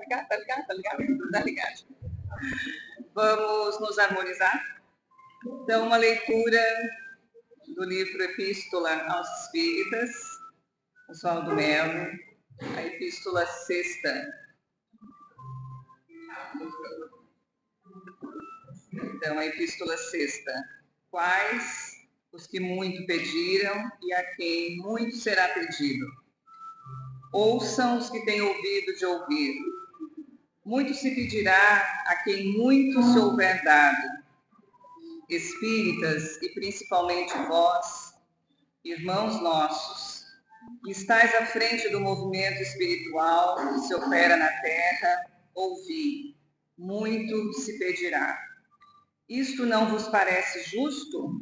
ligado, tá ligado, tá ligado, tá ligado. Vamos nos harmonizar? Então, uma leitura do livro Epístola aos Espíritas, Oswaldo Melo, a Epístola Sexta. Então, a Epístola Sexta. Quais os que muito pediram e a quem muito será pedido? Ouçam os que têm ouvido de ouvir. Muito se pedirá a quem muito se houver dado. Espíritas, e principalmente vós, irmãos nossos, que estáis à frente do movimento espiritual que se opera na terra, ouvi, muito se pedirá. Isto não vos parece justo?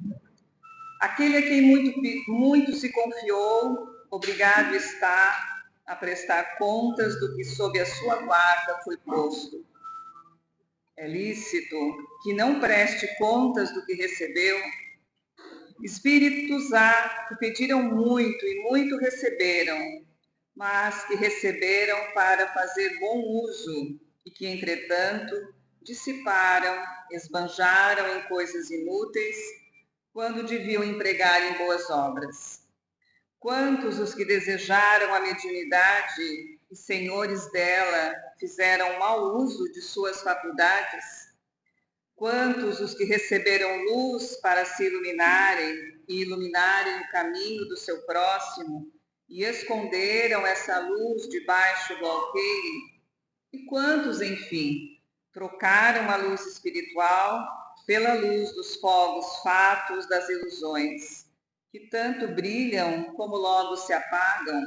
Aquele a quem muito se confiou, obrigado está a prestar contas do que sob a sua guarda foi posto. É lícito que não preste contas do que recebeu. Espíritos há que pediram muito e muito receberam, mas que receberam para fazer bom uso e que, entretanto, dissiparam, esbanjaram em coisas inúteis, quando deviam empregar em boas obras. Quantos os que desejaram a mediunidade e senhores dela fizeram mau uso de suas faculdades? Quantos os que receberam luz para se iluminarem e iluminarem o caminho do seu próximo e esconderam essa luz debaixo do alqueire? E quantos, enfim, trocaram a luz espiritual pela luz dos fogos fatos das ilusões, que tanto brilham como logo se apagam?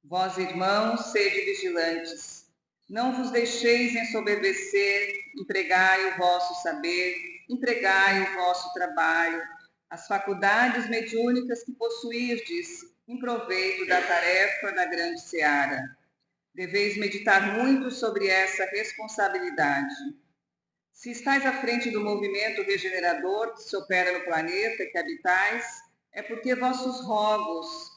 Vós, irmãos, sede vigilantes. Não vos deixeis ensoberbecer, empregai o vosso saber, empregai o vosso trabalho, as faculdades mediúnicas que possuirdes, em proveito da tarefa da grande seara. Deveis meditar muito sobre essa responsabilidade. Se estáis à frente do movimento regenerador que se opera no planeta que habitais, é porque vossos rogos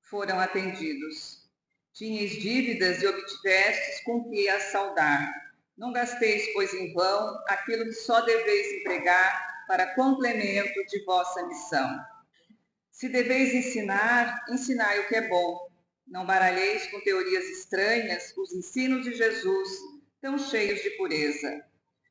foram atendidos. Tinhais dívidas e obtivestes com que as saldar. Não gasteis, pois, em vão aquilo que só deveis empregar para complemento de vossa missão. Se deveis ensinar, ensinai o que é bom. Não baralheis com teorias estranhas os ensinos de Jesus, tão cheios de pureza.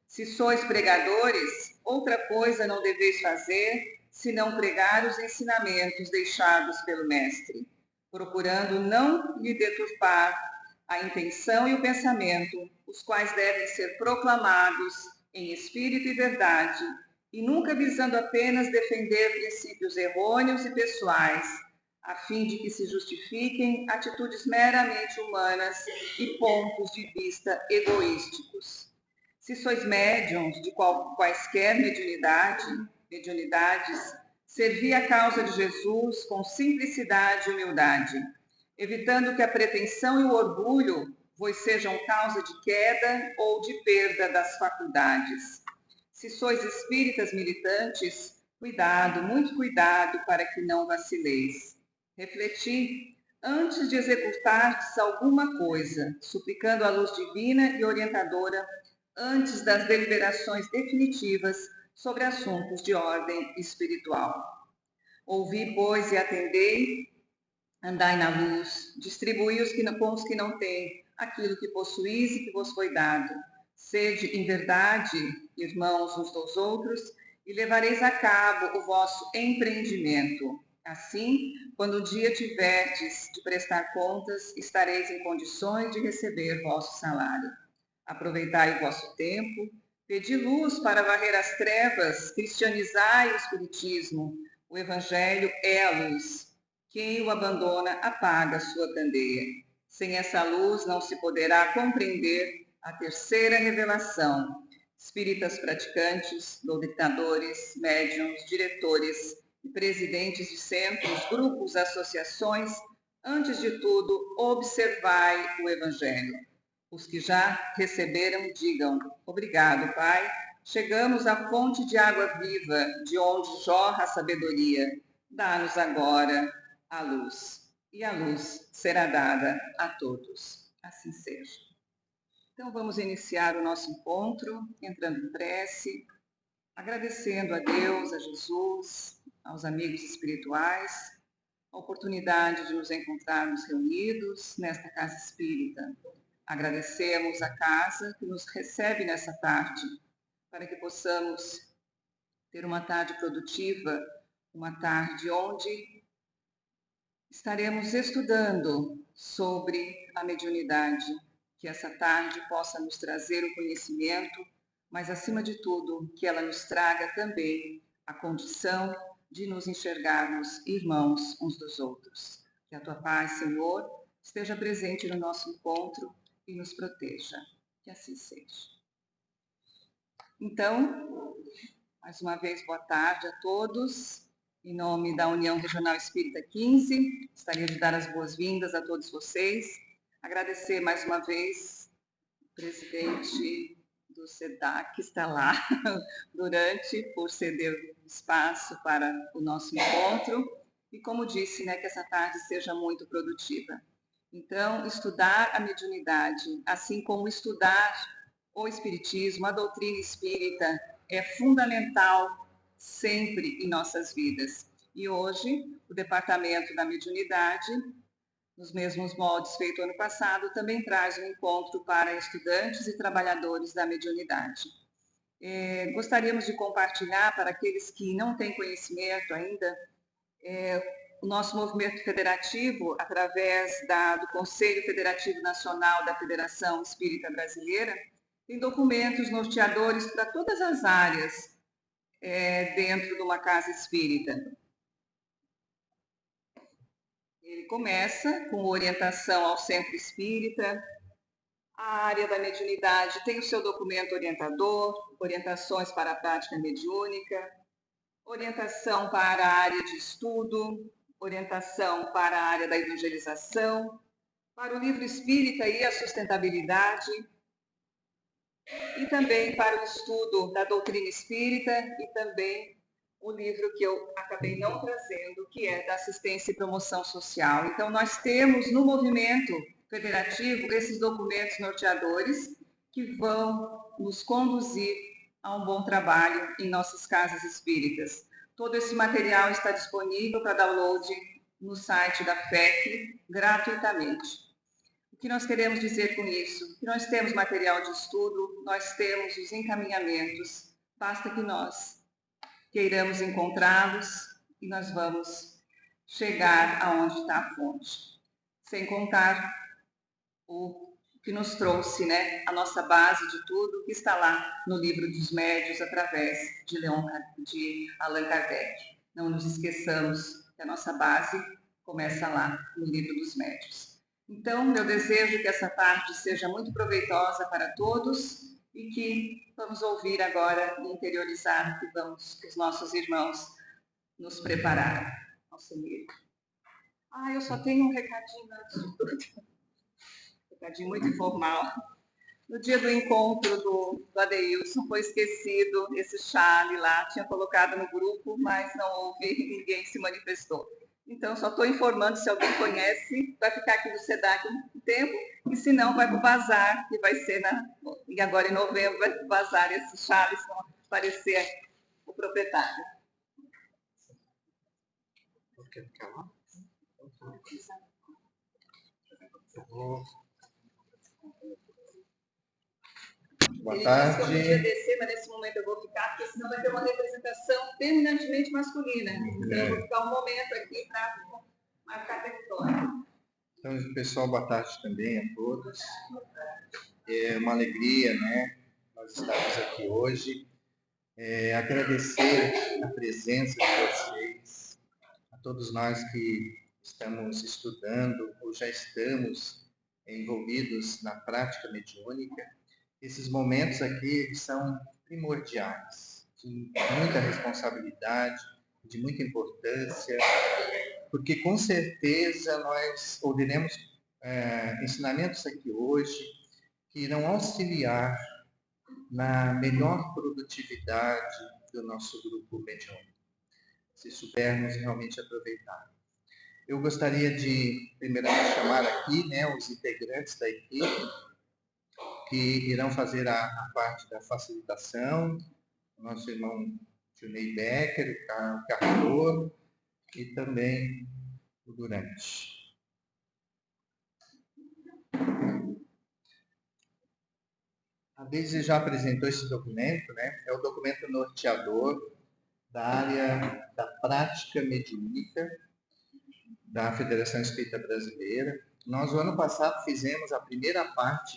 Se sois pregadores, outra coisa não deveis fazer, senão pregar os ensinamentos deixados pelo Mestre, procurando não lhe deturpar a intenção e o pensamento, os quais devem ser proclamados em espírito e verdade, e nunca visando apenas defender princípios errôneos e pessoais, a fim de que se justifiquem atitudes meramente humanas e pontos de vista egoísticos. Se sois médiuns de quaisquer mediunidades, servi a causa de Jesus com simplicidade e humildade, evitando que a pretensão e o orgulho vos sejam causa de queda ou de perda das faculdades. Se sois espíritas militantes, cuidado, muito cuidado, para que não vacileis. Refleti antes de executardes alguma coisa, suplicando a luz divina e orientadora antes das deliberações definitivas sobre assuntos de ordem espiritual. Ouvi, pois, e atendei, andai na luz, distribuí com os que não têm aquilo que possuís e que vos foi dado. Sede em verdade, irmãos uns dos outros, e levareis a cabo o vosso empreendimento. Assim, quando o dia tiverdes de prestar contas, estareis em condições de receber vosso salário. Aproveitai o vosso tempo, pedi luz para varrer as trevas, cristianizai o Espiritismo. O Evangelho é a luz. Quem o abandona apaga sua candeia. Sem essa luz não se poderá compreender a terceira revelação. Espíritas praticantes, doutrinadores, médiuns, diretores e presidentes de centros, grupos, associações, antes de tudo, observai o Evangelho. Os que já receberam, digam: obrigado, Pai. Chegamos à fonte de água viva, de onde jorra a sabedoria. Dá-nos agora a luz. e a luz será dada a todos. Assim seja. Então vamos iniciar o nosso encontro, entrando em prece, agradecendo a Deus, a Jesus, aos amigos espirituais, a oportunidade de nos encontrarmos reunidos nesta casa espírita. Agradecemos a casa que nos recebe nessa tarde, para que possamos ter uma tarde produtiva, uma tarde onde estaremos estudando sobre a mediunidade, que essa tarde possa nos trazer o conhecimento, mas acima de tudo, que ela nos traga também a condição de nos enxergarmos irmãos uns dos outros. Que a tua paz, Senhor, esteja presente no nosso encontro e nos proteja. Que assim seja. Então, mais uma vez, boa tarde a todos. Em nome da União Regional Espírita 15, gostaria de dar as boas-vindas a todos vocês. Agradecer mais uma vez o presidente do SEDAC, que está lá durante, por ceder espaço para o nosso encontro. E como disse, que essa tarde seja muito produtiva. Então, estudar a mediunidade, assim como estudar o Espiritismo, a doutrina espírita, é fundamental sempre em nossas vidas. E hoje, o Departamento da Mediunidade, nos mesmos moldes feito ano passado, também traz um encontro para estudantes e trabalhadores da mediunidade. Gostaríamos de compartilhar para aqueles que não têm conhecimento ainda, o nosso movimento federativo, através do Conselho Federativo Nacional da Federação Espírita Brasileira, tem documentos norteadores para todas as áreas dentro de uma casa espírita. Ele começa com orientação ao centro espírita, a área da mediunidade tem o seu documento orientador, orientações para a prática mediúnica, orientação para a área de estudo, orientação para a área da evangelização, para o livro espírita e a sustentabilidade, e também para o estudo da doutrina espírita e também o livro que eu acabei não trazendo, que é da assistência e promoção social. Então, nós temos no movimento federativo esses documentos norteadores que vão nos conduzir a um bom trabalho em nossas casas espíritas. Todo esse material está disponível para download no site da FEC gratuitamente. O que nós queremos dizer com isso? Que nós temos material de estudo, nós temos os encaminhamentos, basta que nós queiramos encontrá-los e nós vamos chegar aonde está a fonte. Sem contar o que nos trouxe, a nossa base de tudo, que está lá no Livro dos Médios, através de Allan Kardec. Não nos esqueçamos que a nossa base começa lá no Livro dos Médios. Então, meu desejo é que essa tarde seja muito proveitosa para todos e que vamos ouvir agora e interiorizar que os nossos irmãos nos prepararam. Nosso amigo. Eu só tenho um recadinho antes de tudo. Recadinho muito informal. No dia do encontro do Adeilson, foi esquecido esse chale lá, tinha colocado no grupo, mas não houve, ninguém se manifestou. Então, só estou informando, se alguém conhece, vai ficar aqui no SEDAC um tempo, e se não, vai para o bazar, que vai ser, e agora em novembro, vai para o bazar esses chales, vão aparecer o proprietário. Quer ficar lá? Boa tarde. Eu podia descer, mas nesse momento eu vou ficar, porque senão vai ter uma representação terminantemente masculina. Então eu vou ficar um momento aqui para marcar território. Então, pessoal, boa tarde também a todos. É uma alegria, nós estarmos aqui hoje. Agradecer a presença de vocês, a todos nós que estamos estudando ou já estamos envolvidos na prática mediúnica. Esses momentos aqui são primordiais, de muita responsabilidade, de muita importância, porque com certeza nós ouviremos ensinamentos aqui hoje que irão auxiliar na melhor produtividade do nosso grupo mediúnico, se soubermos realmente aproveitar. Eu gostaria de, primeiramente, chamar aqui, né, os integrantes da equipe que irão fazer a parte da facilitação, o nosso irmão Junei Becker, o Carlos e também o Durante. A Deise já apresentou esse documento, né? É o documento norteador da área da prática mediúnica da Federação Espírita Brasileira. Nós, no ano passado, fizemos a primeira parte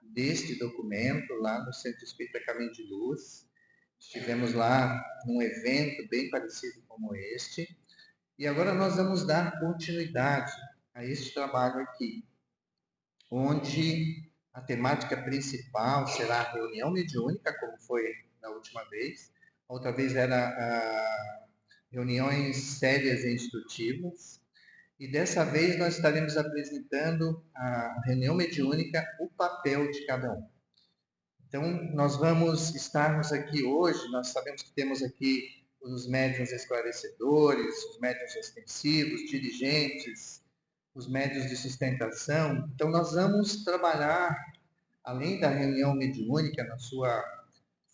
deste documento lá no Centro Espírita Caminho de Luz. Estivemos lá num evento bem parecido como este. E agora nós vamos dar continuidade a este trabalho aqui, onde a temática principal será a reunião mediúnica, como foi na última vez. Outra vez era reuniões sérias e instrutivas. E dessa vez nós estaremos apresentando a reunião mediúnica, o papel de cada um. Então, nós vamos estarmos aqui hoje, nós sabemos que temos aqui os médiuns esclarecedores, os médiuns extensivos, dirigentes, os médiuns de sustentação. Então, nós vamos trabalhar, além da reunião mediúnica, na sua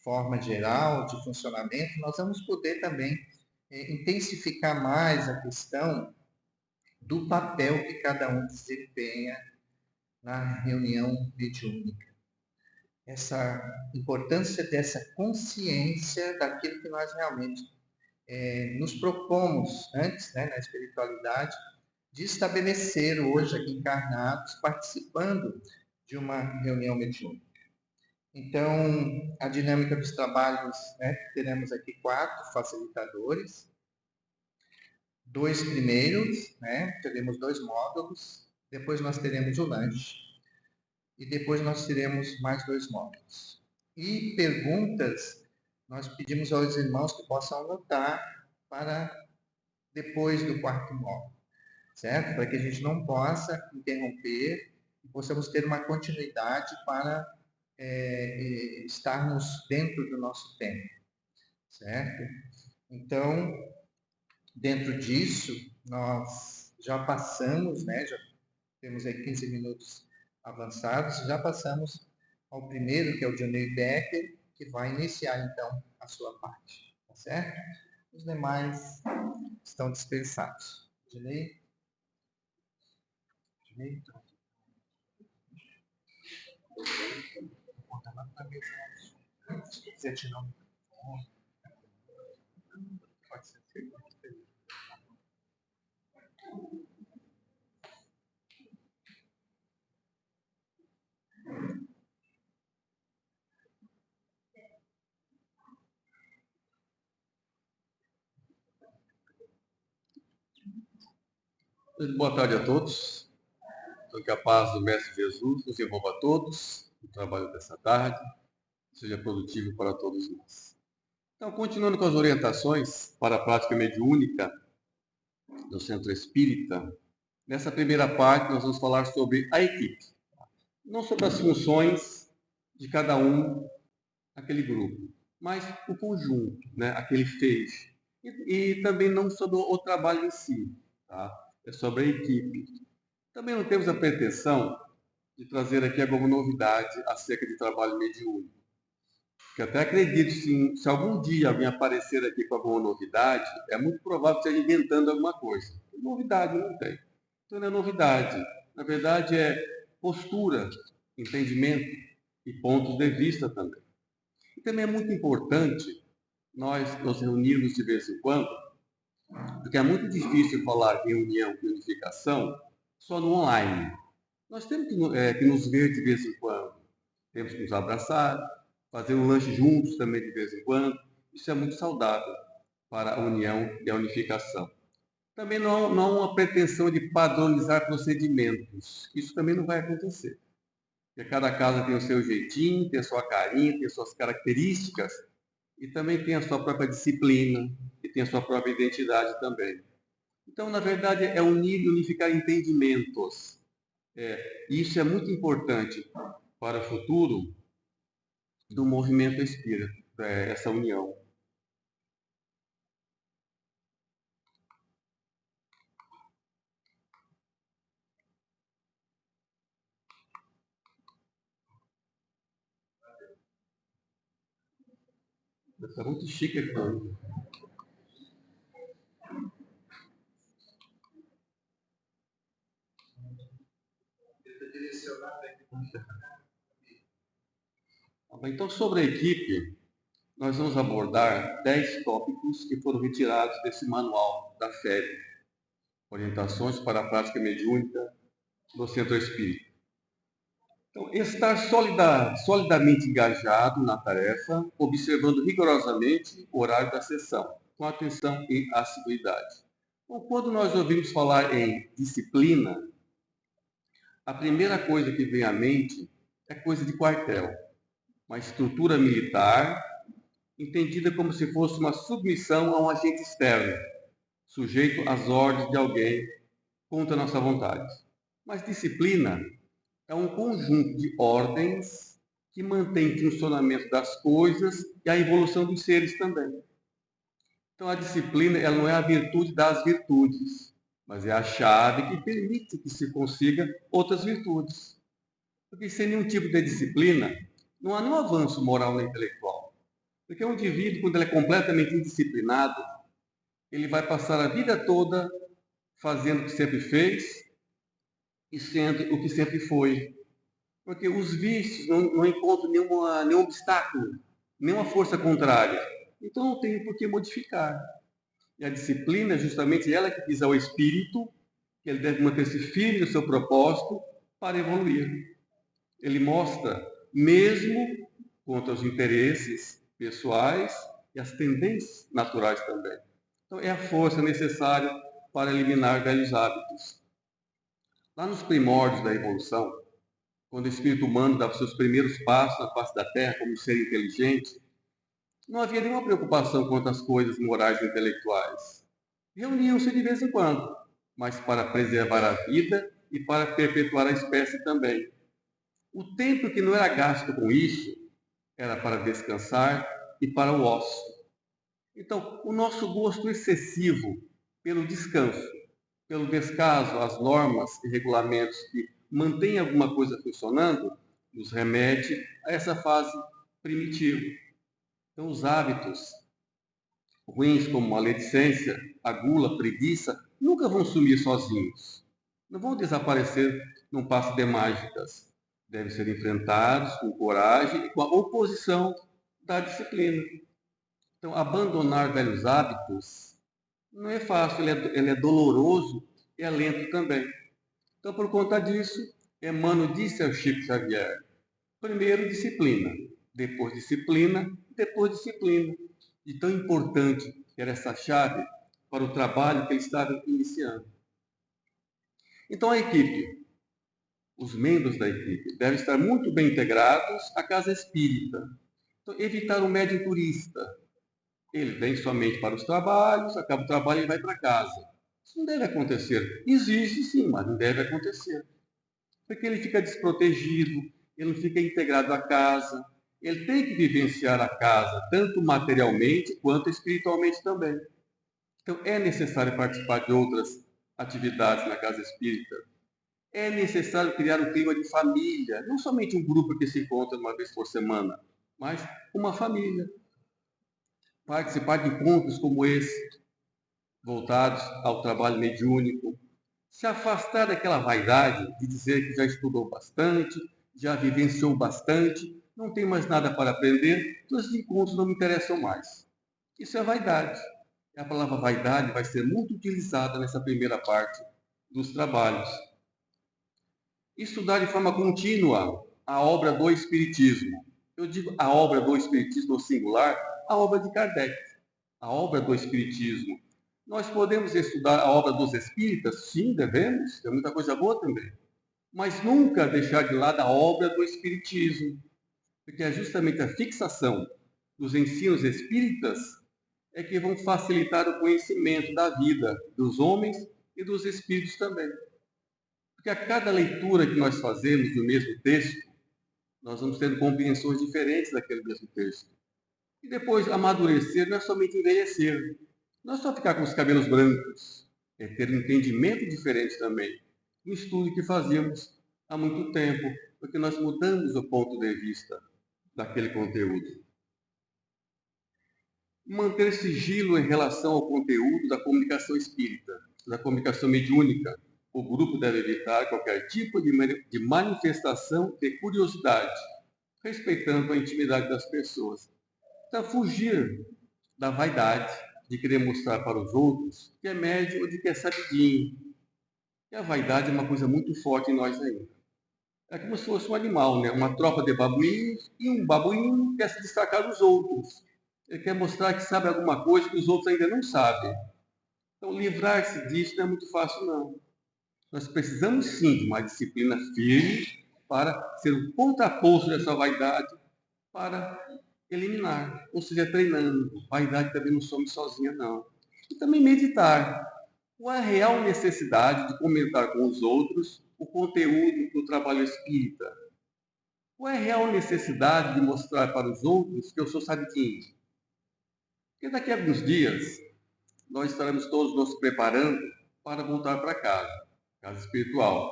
forma geral de funcionamento, nós vamos poder também intensificar mais a questão do papel que cada um desempenha na reunião mediúnica. Essa importância dessa consciência daquilo que nós realmente nos propomos antes, né, na espiritualidade, de estabelecer hoje aqui encarnados, participando de uma reunião mediúnica. Então, a dinâmica dos trabalhos, né, teremos aqui 4 facilitadores, 2 primeiros, né, teremos 2 módulos, depois nós teremos o lanche, e depois nós teremos mais 2 módulos. E perguntas, nós pedimos aos irmãos que possam anotar para depois do 4º módulo, certo? Para que a gente não possa interromper e possamos ter uma continuidade para estarmos dentro do nosso tempo, certo? Então, dentro disso, nós já passamos, né? Já temos aí 15 minutos avançados, já passamos ao primeiro, que é o Johnny Becker, que vai iniciar, então, a sua parte, tá certo? Os demais estão dispensados. Johnny? Johnny? Se quiser tirar um microfone, pode ser. Boa tarde a todos. Então, que a paz do Mestre Jesus nos envolva a todos no trabalho dessa tarde, seja produtivo para todos nós. Então, continuando com as orientações para a prática mediúnica do Centro Espírita, nessa primeira parte nós vamos falar sobre a equipe, não sobre as funções de cada um naquele grupo, mas o conjunto, né, aquele feixe. E também não sobre o trabalho em si, tá? É sobre a equipe. Também não temos a pretensão de trazer aqui alguma novidade acerca de trabalho mediúnico. Que até acredito, se algum dia alguém aparecer aqui com alguma novidade, é muito provável que esteja inventando alguma coisa. Novidade não tem. Então não é novidade. Na verdade é postura, entendimento e pontos de vista também. E também é muito importante nós nos reunirmos de vez em quando, porque é muito difícil falar em união e unificação só no online. Nós temos que nos ver de vez em quando, temos que nos abraçar, fazer um lanche juntos também de vez em quando. Isso é muito saudável para a união e a unificação. Também não há uma pretensão de padronizar procedimentos. Isso também não vai acontecer. Porque cada casa tem o seu jeitinho, tem a sua carinha, tem as suas características e também tem a sua própria disciplina e tem a sua própria identidade também. Então, na verdade, é unir e unificar entendimentos. Isso é muito importante para o futuro do movimento espírita, essa união. Está muito chique aqui. Então, sobre a equipe, nós vamos abordar 10 tópicos que foram retirados desse manual da FEB, Orientações para a Prática Mediúnica do Centro Espírita. Então, estar solidamente engajado na tarefa, observando rigorosamente o horário da sessão, com atenção e assiduidade. Então, quando nós ouvimos falar em disciplina, a primeira coisa que vem à mente é coisa de quartel, uma estrutura militar entendida como se fosse uma submissão a um agente externo, sujeito às ordens de alguém contra a nossa vontade. Mas disciplina é um conjunto de ordens que mantém o funcionamento das coisas e a evolução dos seres também. Então a disciplina ela não é a virtude das virtudes, mas é a chave que permite que se consiga outras virtudes. Porque sem nenhum tipo de disciplina, não há nenhum avanço moral nem intelectual. Porque um indivíduo, quando ele é completamente indisciplinado, ele vai passar a vida toda fazendo o que sempre fez e sendo o que sempre foi. Porque os vícios não encontram nenhum obstáculo, nenhuma força contrária. Então não tem por que modificar. E a disciplina é justamente ela que diz ao espírito que ele deve manter-se firme no seu propósito para evoluir. Ele mostra, mesmo contra os interesses pessoais e as tendências naturais também. Então, é a força necessária para eliminar velhos hábitos. Lá nos primórdios da evolução, quando o espírito humano dava seus primeiros passos na face da Terra como ser inteligente, não havia nenhuma preocupação quanto às coisas morais e intelectuais. Reuniam-se de vez em quando, mas para preservar a vida e para perpetuar a espécie também. O tempo que não era gasto com isso era para descansar e para o ócio. Então, o nosso gosto excessivo pelo descanso, pelo descaso às normas e regulamentos que mantêm alguma coisa funcionando, nos remete a essa fase primitiva. Então, os hábitos ruins como maledicência, a gula, a preguiça, nunca vão sumir sozinhos. Não vão desaparecer num passe de mágicas. Devem ser enfrentados com coragem e com a oposição da disciplina. Então, abandonar velhos hábitos não é fácil, ele é doloroso e é lento também. Então, por conta disso, Emmanuel disse ao Chico Xavier, primeiro disciplina, depois disciplina, depois disciplina. E tão importante era essa chave para o trabalho que ele estava iniciando. Então, a equipe, os membros da equipe, devem estar muito bem integrados à casa espírita. Então, evitar o médium turista. Ele vem somente para os trabalhos, acaba o trabalho e vai para casa. Isso não deve acontecer. Existe sim, mas não deve acontecer. Porque ele fica desprotegido, ele não fica integrado à casa, ele tem que vivenciar a casa, tanto materialmente quanto espiritualmente também. Então, é necessário participar de outras atividades na casa espírita. É necessário criar um clima de família, não somente um grupo que se encontra uma vez por semana, mas uma família. Participar de encontros como esse, voltados ao trabalho mediúnico, se afastar daquela vaidade de dizer que já estudou bastante, já vivenciou bastante, não tem mais nada para aprender, então os encontros não me interessam mais. Isso é vaidade. A palavra vaidade vai ser muito utilizada nessa primeira parte dos trabalhos. Estudar de forma contínua a obra do Espiritismo. Eu digo a obra do Espiritismo no singular, a obra de Kardec, a obra do Espiritismo. Nós podemos estudar a obra dos Espíritas? Sim, devemos, tem muita coisa boa também. Mas nunca deixar de lado a obra do Espiritismo, porque é justamente a fixação dos ensinos espíritas é que vão facilitar o conhecimento da vida dos homens e dos espíritos também. Porque a cada leitura que nós fazemos do mesmo texto, nós vamos tendo compreensões diferentes daquele mesmo texto. E depois, amadurecer não é somente envelhecer. Não é só ficar com os cabelos brancos. É ter um entendimento diferente também. Um estudo que fazíamos há muito tempo, porque nós mudamos o ponto de vista daquele conteúdo. manter sigilo em relação ao conteúdo da comunicação espírita, da comunicação mediúnica. O grupo deve evitar qualquer tipo de manifestação de curiosidade, respeitando a intimidade das pessoas. Então, fugir da vaidade, de querer mostrar para os outros que é médio ou de que é sabidinho. E a vaidade é uma coisa muito forte em nós ainda. É como se fosse um animal, né? Uma tropa de babuínos, e um babuíno quer se destacar dos outros. Ele quer mostrar que sabe alguma coisa que os outros ainda não sabem. Então, livrar-se disso não é muito fácil, não. Nós precisamos, sim, de uma disciplina firme para ser um contraposto dessa vaidade, para eliminar, ou seja, treinando. Vaidade também não some sozinha, não. E também meditar. Qual é a real necessidade de comentar com os outros o conteúdo do trabalho espírita? Qual é a real necessidade de mostrar para os outros que eu sou sabidinho? Porque daqui a alguns dias nós estaremos todos nos preparando para voltar para casa espiritual.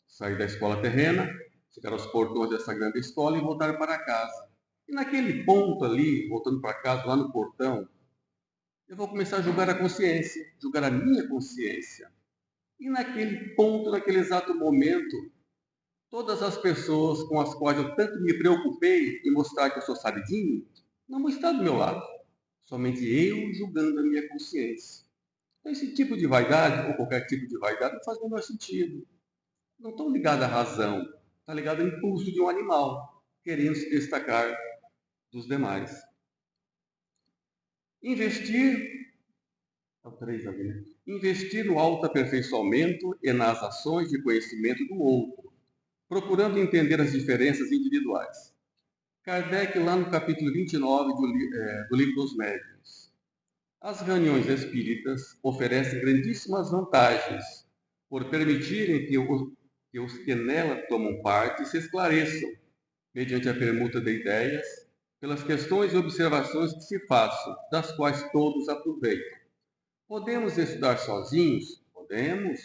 Sair da escola terrena, chegar aos portões dessa grande escola e voltar para casa. E naquele ponto ali, voltando para casa, lá no portão, eu vou começar a julgar a consciência, julgar a minha consciência. E naquele ponto, naquele exato momento, todas as pessoas com as quais eu tanto me preocupei em mostrar que eu sou sabidinho, não vão estar do meu lado. Somente eu julgando a minha consciência. Então, esse tipo de vaidade, ou qualquer tipo de vaidade, não faz o menor sentido. Não estão ligados à razão, está ligado ao impulso de um animal, querendo se destacar dos demais. Investir no autoaperfeiçoamento e nas ações de conhecimento do outro, procurando entender as diferenças individuais. Kardec, lá no capítulo 29 do Livro dos Médiuns. As reuniões espíritas oferecem grandíssimas vantagens por permitirem que os que nela tomam parte se esclareçam, mediante a permuta de ideias, pelas questões e observações que se façam, das quais todos aproveitam. Podemos estudar sozinhos? Podemos,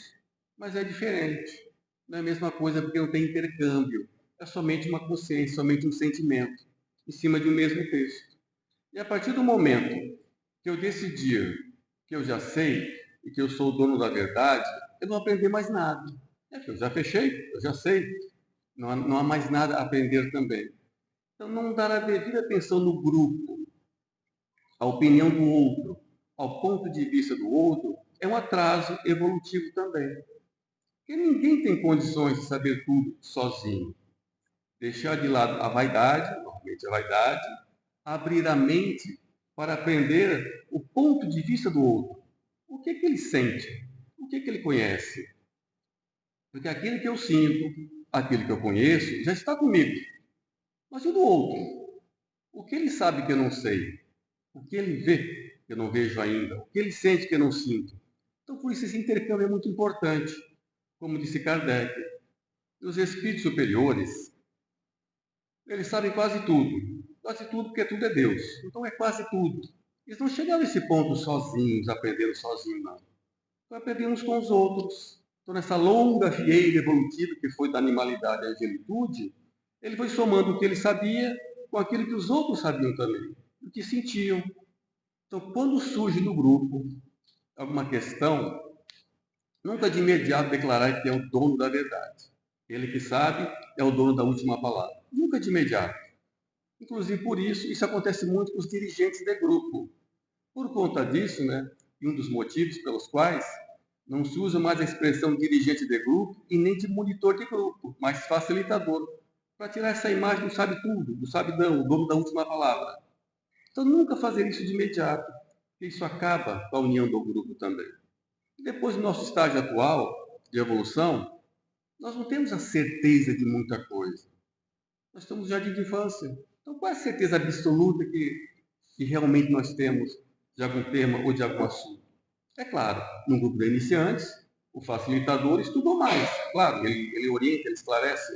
mas é diferente. Não é a mesma coisa porque não tem intercâmbio. É somente uma consciência, somente um sentimento, em cima de um mesmo texto. E a partir do momento que eu decidir que eu já sei e que eu sou o dono da verdade, eu não vou aprender mais nada. É que eu já fechei, eu já sei. Não há mais nada a aprender também. Então, não dar a devida atenção no grupo, à opinião do outro, ao ponto de vista do outro, é um atraso evolutivo também. Porque ninguém tem condições de saber tudo sozinho. Deixar de lado a vaidade, normalmente a vaidade, abrir a mente para aprender o ponto de vista do outro. O que é que ele sente? O que é que ele conhece? Porque aquilo que eu sinto, aquilo que eu conheço, já está comigo. Mas e do outro? O que ele sabe que eu não sei? O que ele vê que eu não vejo ainda? O que ele sente que eu não sinto? Então, por isso, esse intercâmbio é muito importante. Como disse Kardec, os espíritos superiores, eles sabem quase tudo porque tudo é Deus. Então, é quase tudo. Eles não chegaram a esse ponto sozinhos, aprendendo sozinhos, não. Então, aprendendo uns com os outros. Então, nessa longa fieira evolutiva que foi da animalidade à angelitude, ele foi somando o que ele sabia com aquilo que os outros sabiam também, o que sentiam. Então, quando surge no grupo alguma questão, nunca de imediato declarar que é o dono da verdade. Ele que sabe é o dono da última palavra. Nunca de imediato. Inclusive, por isso acontece muito com os dirigentes de grupo. Por conta disso, né, e um dos motivos pelos quais não se usa mais a expressão dirigente de grupo e nem de monitor de grupo, mas facilitador, para tirar essa imagem do sabe tudo, do sabidão, o dono da última palavra. Então, nunca fazer isso de imediato, porque isso acaba com a união do grupo também. Depois do nosso estágio atual de evolução, nós não temos a certeza de muita coisa. Nós estamos no jardim de infância. Então, qual é a certeza absoluta que realmente nós temos de algum tema ou de algum assunto? É claro, no grupo de iniciantes, o facilitador estudou mais. Claro, ele orienta, ele esclarece.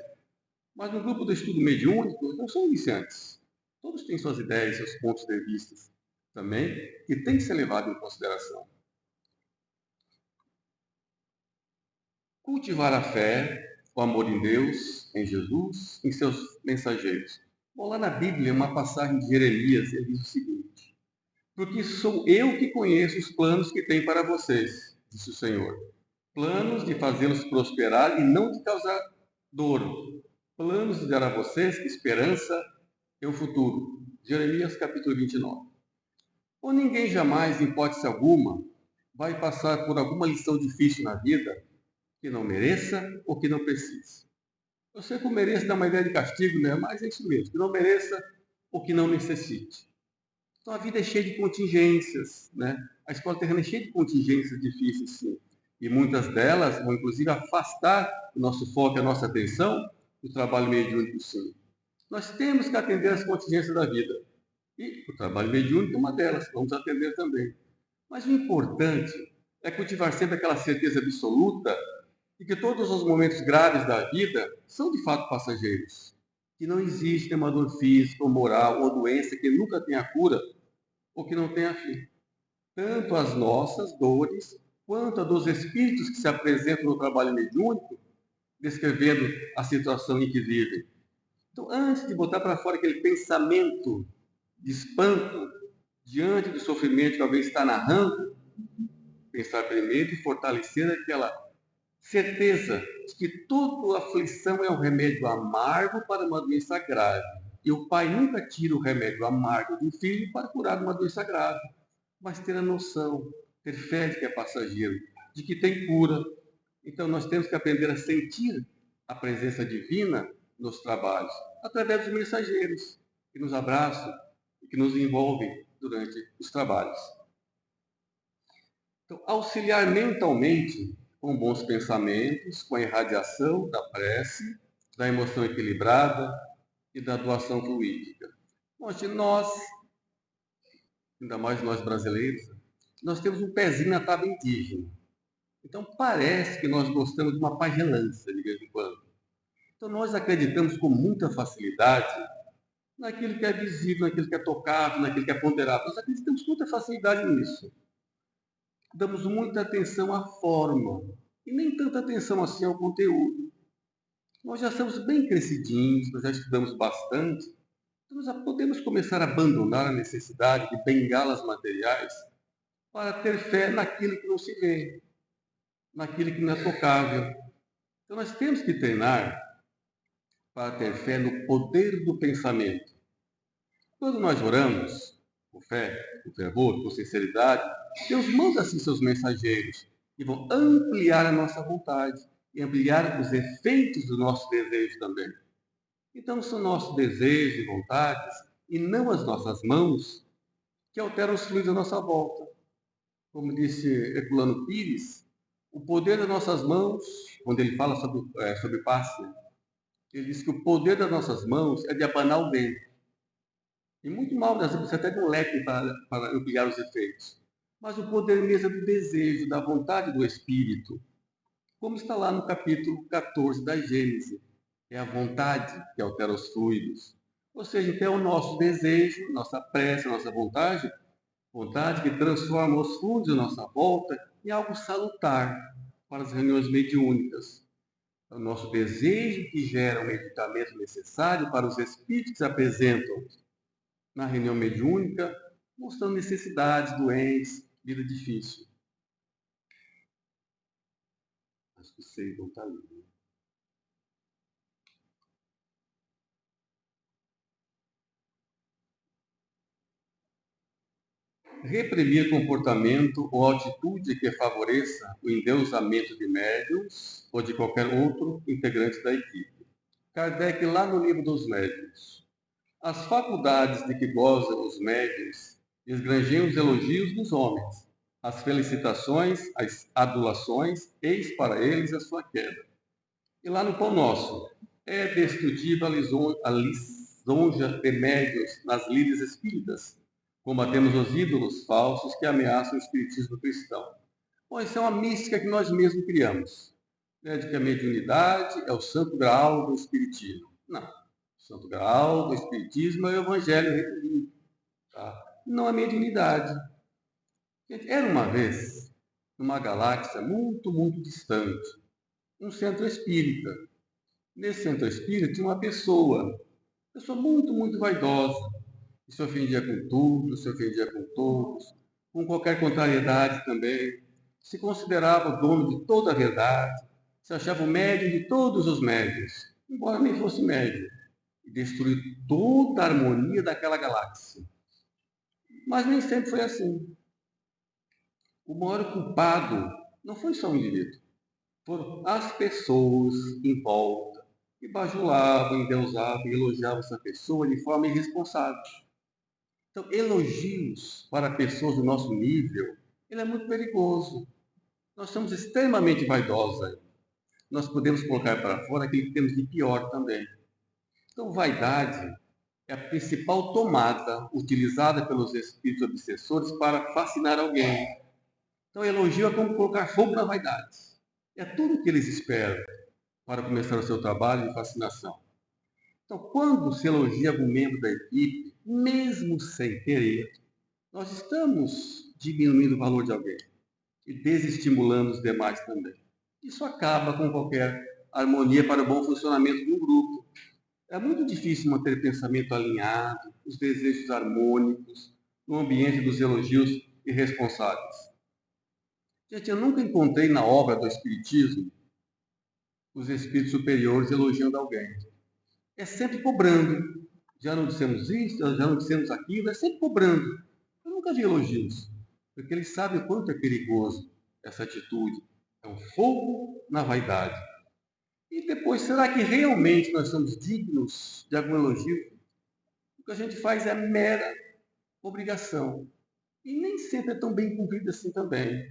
Mas no grupo do estudo mediúnico, não são iniciantes. Todos têm suas ideias, seus pontos de vista também, que tem que ser levado em consideração. Cultivar a fé, o amor em Deus, em Jesus, em seus mensageiros. Bom, lá na Bíblia, uma passagem de Jeremias, ele diz o seguinte: porque sou eu que conheço os planos que tem para vocês, disse o Senhor. Planos de fazê-los prosperar e não de causar dor. Planos de dar a vocês esperança e o futuro. Jeremias capítulo 29. Ou ninguém jamais, em hipótese alguma, vai passar por alguma lição difícil na vida que não mereça ou que não precise. Eu sei que eu mereço dar uma ideia de castigo, né? Mas é isso mesmo, que não mereça ou que não necessite. Então a vida é cheia de contingências, né? A escola terrena é cheia de contingências difíceis, sim. E muitas delas vão, inclusive, afastar o nosso foco e a nossa atenção do trabalho mediúnico, sim. Nós temos que atender as contingências da vida. E o trabalho mediúnico é uma delas, vamos atender também. Mas o importante é cultivar sempre aquela certeza absoluta de que todos os momentos graves da vida são de fato passageiros. Que não existe uma dor física ou moral ou doença que nunca tenha cura ou que não tenha fim. Tanto as nossas dores, quanto a dos espíritos que se apresentam no trabalho mediúnico, descrevendo a situação em que vivem. Então, antes de botar para fora aquele pensamento de espanto diante do sofrimento que alguém está narrando, pensar primeiro e fortalecer aquela certeza de que toda aflição é um remédio amargo para uma doença grave. E o pai nunca tira o remédio amargo do filho para curar uma doença grave, mas ter a noção, ter fé de que é passageiro, de que tem cura. Então nós temos que aprender a sentir a presença divina nos trabalhos, através dos mensageiros que nos abraçam e que nos envolvem durante os trabalhos. Então, auxiliar mentalmente com bons pensamentos, com a irradiação da prece, da emoção equilibrada e da doação fluídica. Nós, ainda mais nós brasileiros, nós temos um pezinho na tábua indígena. Então parece que nós gostamos de uma pagelança de vez em quando. Então nós acreditamos com muita facilidade naquilo que é visível, naquilo que é tocável, naquilo que é ponderável. Nós acreditamos com muita facilidade nisso. Damos muita atenção à forma e nem tanta atenção assim ao conteúdo. Nós já somos bem crescidinhos, nós já estudamos bastante, então nós já podemos começar a abandonar a necessidade de bengalas materiais para ter fé naquilo que não se vê, naquilo que não é tocável. Então nós temos que treinar para ter fé no poder do pensamento. Quando nós oramos com fé, com fervor, com sinceridade, Deus manda assim seus mensageiros que vão ampliar a nossa vontade e ampliar os efeitos do nosso desejo também. Então são nossos desejos e vontades e não as nossas mãos que alteram os fluidos à nossa volta. Como disse Herculano Pires, o poder das nossas mãos, quando ele fala sobre passe, ele diz que o poder das nossas mãos é de abanar o vento. E muito mal, nós precisamos até de um leque para ampliar os efeitos. Mas o poder mesmo é do desejo, da vontade do Espírito. Como está lá no capítulo 14 da Gênese. É a vontade que altera os fluidos. Ou seja, então é o nosso desejo, nossa prece, nossa vontade que transforma os fluidos à nossa volta em algo salutar para as reuniões mediúnicas. É o nosso desejo que gera o medicamento necessário para os espíritos que se apresentam na reunião mediúnica, mostrando necessidades, doentes, vida difícil. Acho que sei, não está ali. Reprimir comportamento ou atitude que favoreça o endeusamento de médiuns ou de qualquer outro integrante da equipe. Kardec, lá no livro dos médiuns. As faculdades de que gozam os médiuns esgranjeiam os elogios dos homens, as felicitações, as adulações, eis para eles a sua queda. E lá no Pão Nosso, é destrutível a lisonja de médiuns nas lides espíritas, combatemos os ídolos falsos que ameaçam o espiritismo cristão. Bom, isso é uma mística que nós mesmos criamos, né, de que a mediunidade é o santo graal do espiritismo. Não. O santo graal do espiritismo é o evangelho redimido. Tá? Não a mediunidade. Gente, era uma vez, numa galáxia muito, muito distante, um centro espírita. Nesse centro espírita tinha uma pessoa muito, muito vaidosa, se ofendia com tudo, se ofendia com todos, com qualquer contrariedade também, se considerava o dono de toda a verdade, se achava o médio de todos os médios, embora nem fosse médio, e destruiu toda a harmonia daquela galáxia. Mas nem sempre foi assim. O maior culpado não foi só o indivíduo, foram as pessoas em volta, que bajulavam, endeusavam e elogiavam essa pessoa de forma irresponsável. Então, elogios para pessoas do nosso nível, ele é muito perigoso. Nós somos extremamente vaidosos aí. Nós podemos colocar para fora aquilo que temos de pior também. Então, vaidade é a principal tomada utilizada pelos espíritos obsessores para fascinar alguém. Então, elogio é como colocar fogo na vaidade. É tudo que eles esperam para começar o seu trabalho de fascinação. Então, quando se elogia algum membro da equipe, mesmo sem querer, nós estamos diminuindo o valor de alguém e desestimulando os demais também. Isso acaba com qualquer harmonia para o bom funcionamento de um grupo. É muito difícil manter pensamento alinhado, os desejos harmônicos, no ambiente dos elogios irresponsáveis. Gente, eu nunca encontrei na obra do Espiritismo os espíritos superiores elogiando alguém. É sempre cobrando. Já não dissemos isso, já não dissemos aquilo, é sempre cobrando. Eu nunca vi elogios, porque eles sabem o quanto é perigoso essa atitude. É um fogo na vaidade. E depois, será que realmente nós somos dignos de algum elogio? O que a gente faz é mera obrigação. E nem sempre é tão bem cumprido assim também.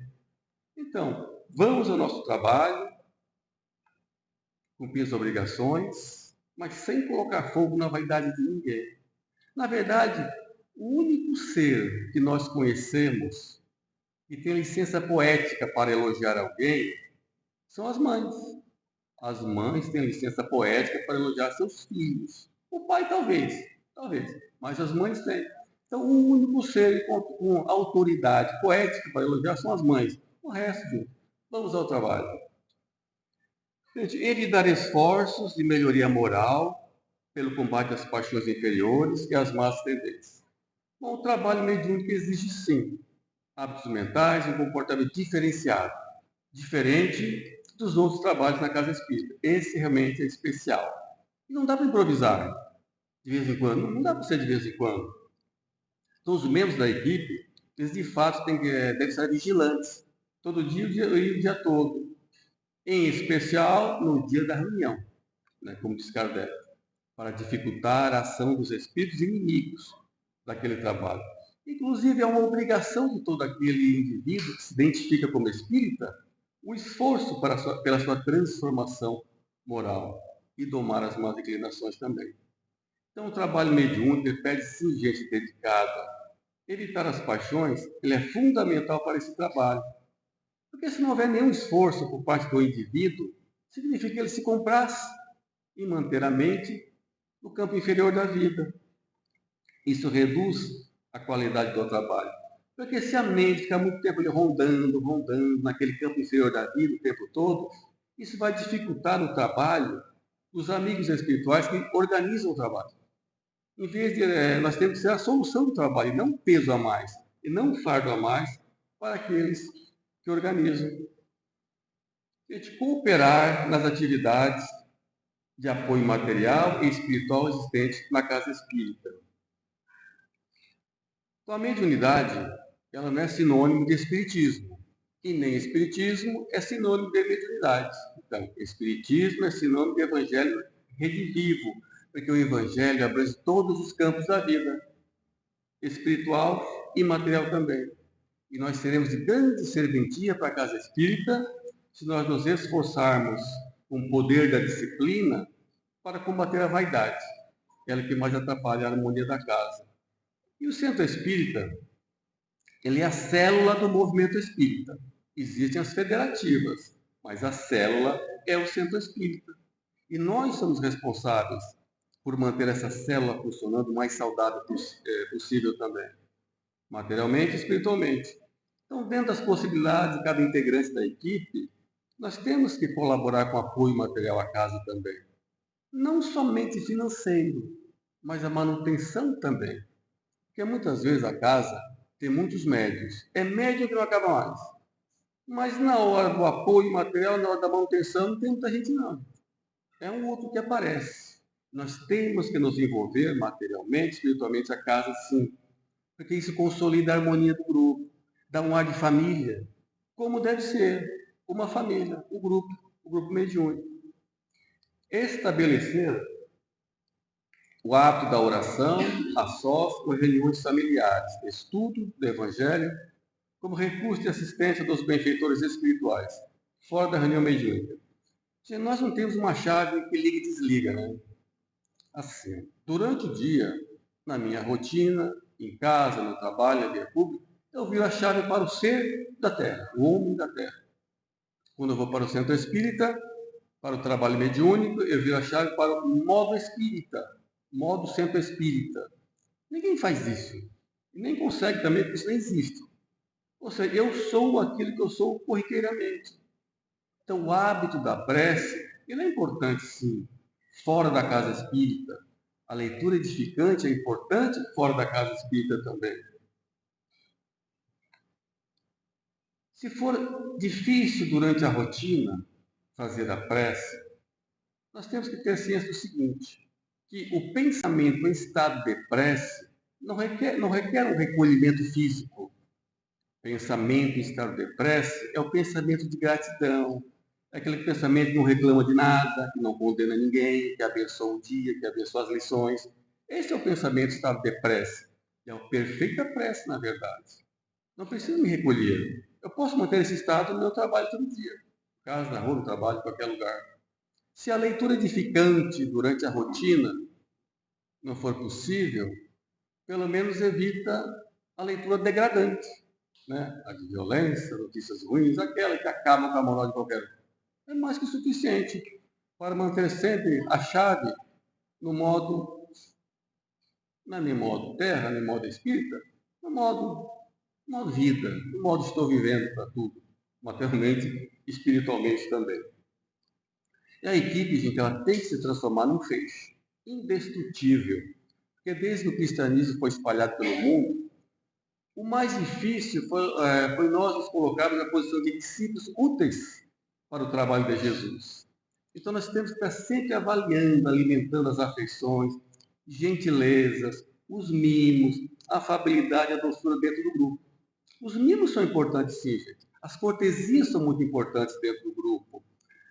Então, vamos ao nosso trabalho, cumprir as obrigações, mas sem colocar fogo na vaidade de ninguém. Na verdade, o único ser que nós conhecemos que tem licença poética para elogiar alguém são as mães. As mães têm licença poética para elogiar seus filhos. O pai talvez, mas as mães têm. Então, o único ser com autoridade poética para elogiar são as mães. O resto, gente, vamos ao trabalho. Gente, evitar esforços de melhoria moral pelo combate às paixões inferiores e às más tendências. Bom, o trabalho mediúnico exige, sim, hábitos mentais e um comportamento diferenciado, diferente dos outros trabalhos na casa espírita. Esse realmente é especial. E não dá para improvisar de vez em quando, não dá para ser de vez em quando. Então, os membros da equipe, eles de fato devem estar vigilantes, todo dia e o dia todo. Em especial no dia da reunião, né, como diz Kardec, para dificultar a ação dos espíritos inimigos daquele trabalho. Inclusive, é uma obrigação de todo aquele indivíduo que se identifica como espírita o esforço pela sua transformação moral e domar as más inclinações também. Então, o trabalho mediúnico pede sim gente dedicada. Evitar as paixões, ele é fundamental para esse trabalho. Porque se não houver nenhum esforço por parte do indivíduo, significa que ele se comprasse em manter a mente no campo inferior da vida. Isso reduz a qualidade do trabalho. Porque se a mente ficar muito tempo ali rondando naquele campo inferior da vida o tempo todo, isso vai dificultar o trabalho dos amigos espirituais que organizam o trabalho. Em vez de, nós temos que ser a solução do trabalho, e não um peso a mais, e não um fardo a mais para aqueles que organizam. A gente cooperar nas atividades de apoio material e espiritual existentes na casa espírita. Então, a mediunidade, ela não é sinônimo de espiritismo, e nem espiritismo é sinônimo de mediunidade. Então, espiritismo é sinônimo de evangelho redivivo, porque o evangelho abrange todos os campos da vida, espiritual e material também. E nós seremos de grande serventia para a casa espírita se nós nos esforçarmos com o poder da disciplina para combater a vaidade, ela que mais atrapalha a harmonia da casa. E o centro espírita, ele é a célula do movimento espírita. Existem as federativas, mas a célula é o centro espírita. E nós somos responsáveis por manter essa célula funcionando o mais saudável possível também, materialmente e espiritualmente. Então, dentro das possibilidades de cada integrante da equipe, nós temos que colaborar com apoio material à casa também. Não somente financeiro, mas a manutenção também. Porque muitas vezes a casa tem muitos médios. É médio que não acaba mais. Mas na hora do apoio material, na hora da manutenção, não tem muita gente não. É um outro que aparece. Nós temos que nos envolver materialmente, espiritualmente, a casa sim. Porque isso consolida a harmonia do grupo, dá um ar de família, como deve ser uma família, o grupo mediúnico. Estabelecer o hábito da oração a sós ou reuniões familiares, estudo do Evangelho, como recurso de assistência dos benfeitores espirituais, fora da reunião mediúnica. Nós não temos uma chave que liga e desliga, né? Assim, durante o dia, na minha rotina, em casa, no trabalho, na vida pública, eu viro a chave para o ser da Terra, o homem da Terra. Quando eu vou para o centro espírita, para o trabalho mediúnico, eu viro a chave para o modo espírita, modo centro espírita. Ninguém faz isso. E nem consegue também, porque isso não existe. Ou seja, eu sou aquilo que eu sou corriqueiramente. Então, o hábito da prece, ele é importante, sim, fora da casa espírita. A leitura edificante é importante fora da casa espírita também. Se for difícil durante a rotina fazer a prece, nós temos que ter ciência do seguinte, que o pensamento em estado de prece não requer um recolhimento físico. Pensamento em estado de prece é o pensamento de gratidão, é aquele pensamento que não reclama de nada, que não condena ninguém, que abençoa o dia, que abençoa as lições. Esse é o pensamento em estado de prece. É a perfeita prece, na verdade. Não preciso me recolher. Eu posso manter esse estado no meu trabalho todo dia. Em casa, na rua, no trabalho, em qualquer lugar. Se a leitura edificante durante a rotina não for possível, pelo menos evita a leitura degradante, né? A de violência, notícias ruins, aquela que acaba com a moral de qualquer um. É mais que suficiente para manter sempre a chave no modo, não é nem modo terra, nem modo espírita, no modo vida, no modo estou vivendo para tudo, materialmente, espiritualmente também. E a equipe, gente, ela tem que se transformar num feixe indestrutível, porque desde que o cristianismo foi espalhado pelo mundo, o mais difícil foi nós nos colocarmos na posição de discípulos úteis para o trabalho de Jesus. Então nós temos que estar sempre avaliando, alimentando as afeições, gentilezas, os mimos, a afabilidade, a doçura dentro do grupo. Os mimos são importantes, sim, gente. As cortesias são muito importantes dentro do grupo.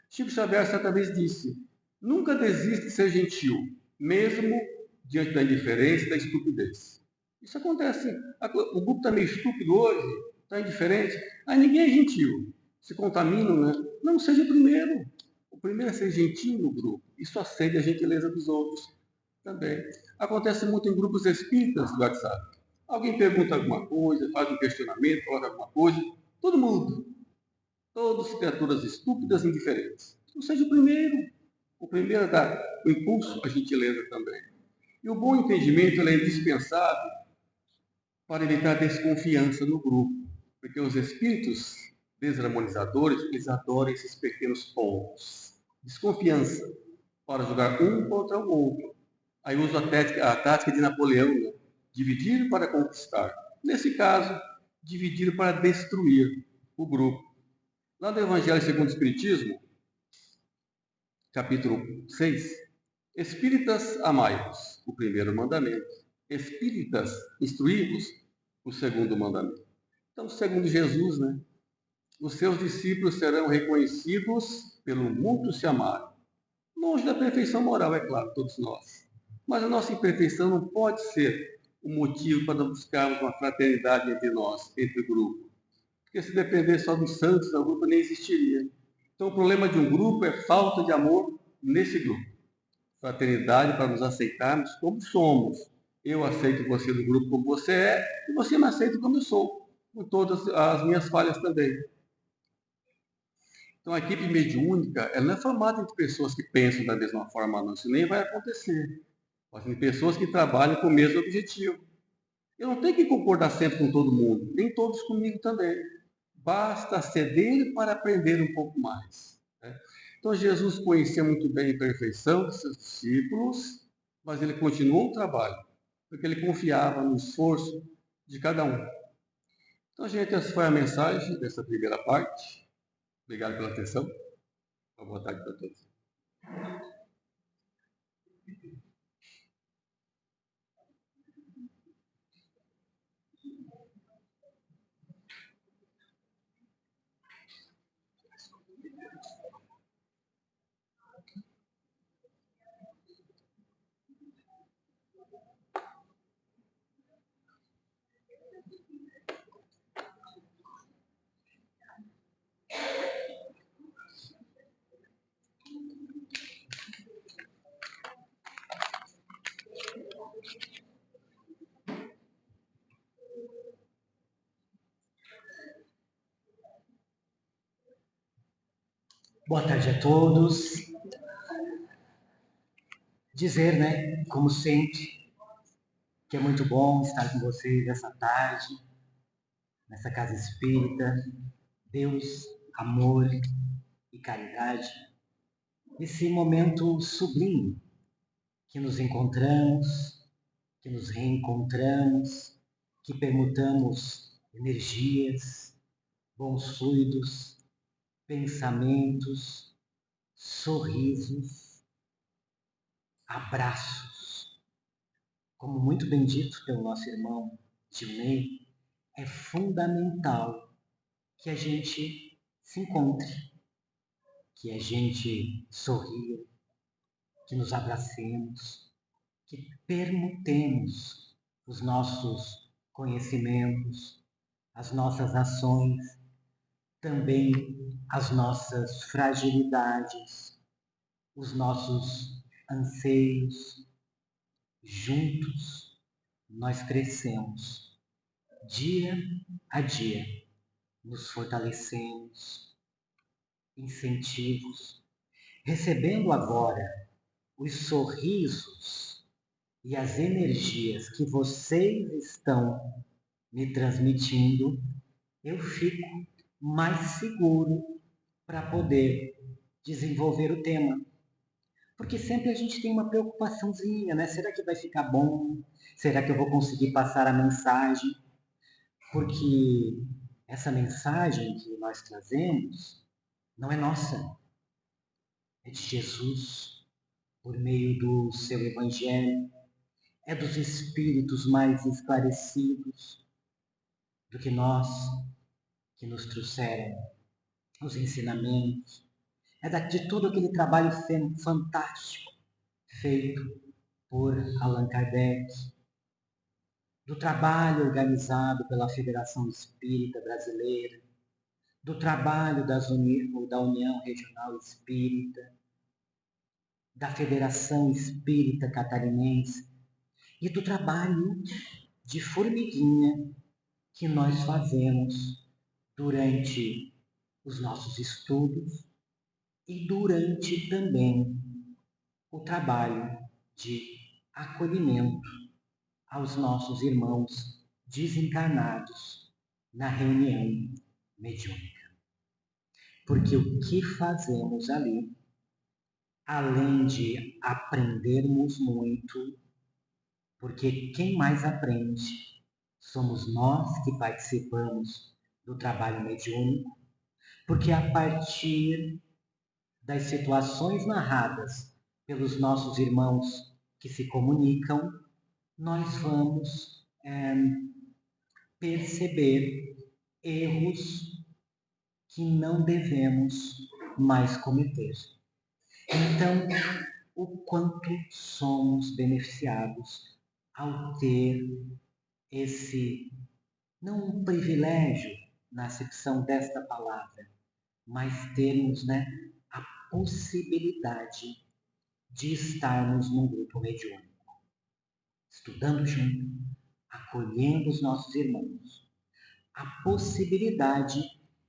Chico Xavier certa vez disse: nunca desiste de ser gentil, mesmo diante da indiferença e da estupidez. Isso acontece. O grupo está meio estúpido hoje, está indiferente. Aí ninguém é gentil. Se contaminam, né? Não seja o primeiro. O primeiro é ser gentil no grupo. Isso acende a gentileza dos outros também. Acontece muito em grupos espíritas do WhatsApp. Alguém pergunta alguma coisa, faz um questionamento, coloca alguma coisa, todo mundo. Todas criaturas estúpidas e indiferentes. Não seja o primeiro. O primeiro dá o impulso à gentileza também. E o bom entendimento é indispensável para evitar desconfiança no grupo. Porque os espíritos desarmonizadores, eles adoram esses pequenos pontos. Desconfiança para jogar um contra o outro. Aí uso a tática de Napoleão, né? Dividir para conquistar. Nesse caso, dividir para destruir o grupo. Lá do Evangelho segundo o Espiritismo, capítulo 6, Espíritas, amai-vos, o primeiro mandamento. Espíritas, instruí-vos, o segundo mandamento. Então, segundo Jesus, né, os seus discípulos serão reconhecidos pelo muito se amar. Longe da perfeição moral, é claro, todos nós. Mas a nossa imperfeição não pode ser o motivo para buscarmos uma fraternidade entre nós, entre o grupo. Porque se depender só dos santos, o grupo nem existiria. Então, o problema de um grupo é falta de amor nesse grupo. Fraternidade para nos aceitarmos como somos. Eu aceito você do grupo como você é, e você me aceita como eu sou, com todas as minhas falhas também. Então, a equipe mediúnica, ela não é formada de pessoas que pensam da mesma forma, não. Isso nem vai acontecer. Mas de pessoas que trabalham com o mesmo objetivo. Eu não tenho que concordar sempre com todo mundo, nem todos comigo também. Basta ceder para aprender um pouco mais. Né? Então, Jesus conhecia muito bem a imperfeição de seus discípulos, mas ele continuou o trabalho porque ele confiava no esforço de cada um. Então, gente, essa foi a mensagem dessa primeira parte. Obrigado pela atenção. Uma boa tarde para todos. Boa tarde a todos. Dizer, né, como sempre, que é muito bom estar com vocês essa tarde, nessa casa espírita. Deus, amor e caridade. Esse momento sublime que nos encontramos, que nos reencontramos, que permutamos energias, bons fluidos, pensamentos, sorrisos, abraços. Como muito bem dito pelo nosso irmão Gilney, é fundamental que a gente se encontre, que a gente sorria, que nos abracemos, que permutemos os nossos conhecimentos, as nossas ações, também as nossas fragilidades, os nossos anseios. Juntos nós crescemos, dia a dia, nos fortalecemos, incentivos, recebendo agora os sorrisos e as energias que vocês estão me transmitindo, eu fico mais seguro para poder desenvolver o tema. Porque sempre a gente tem uma preocupaçãozinha, né? Será que vai ficar bom? Será que eu vou conseguir passar a mensagem? Porque essa mensagem que nós trazemos não é nossa, é de Jesus, por meio do seu Evangelho, é dos Espíritos mais esclarecidos do que nós, que nos trouxeram os ensinamentos, é de todo aquele trabalho fantástico feito por Allan Kardec, do trabalho organizado pela Federação Espírita Brasileira, do trabalho da União Regional Espírita, da Federação Espírita Catarinense e do trabalho de formiguinha que nós fazemos durante os nossos estudos e durante também o trabalho de acolhimento aos nossos irmãos desencarnados na reunião mediúnica. Porque o que fazemos ali, além de aprendermos muito, porque quem mais aprende somos nós que participamos do trabalho mediúnico, porque a partir das situações narradas pelos nossos irmãos que se comunicam, nós vamos perceber erros que não devemos mais cometer. Então, o quanto somos beneficiados ao ter esse, não um privilégio na acepção desta palavra, mas termos, né, a possibilidade de estarmos num grupo mediúnico, estudando junto, acolhendo os nossos irmãos, a possibilidade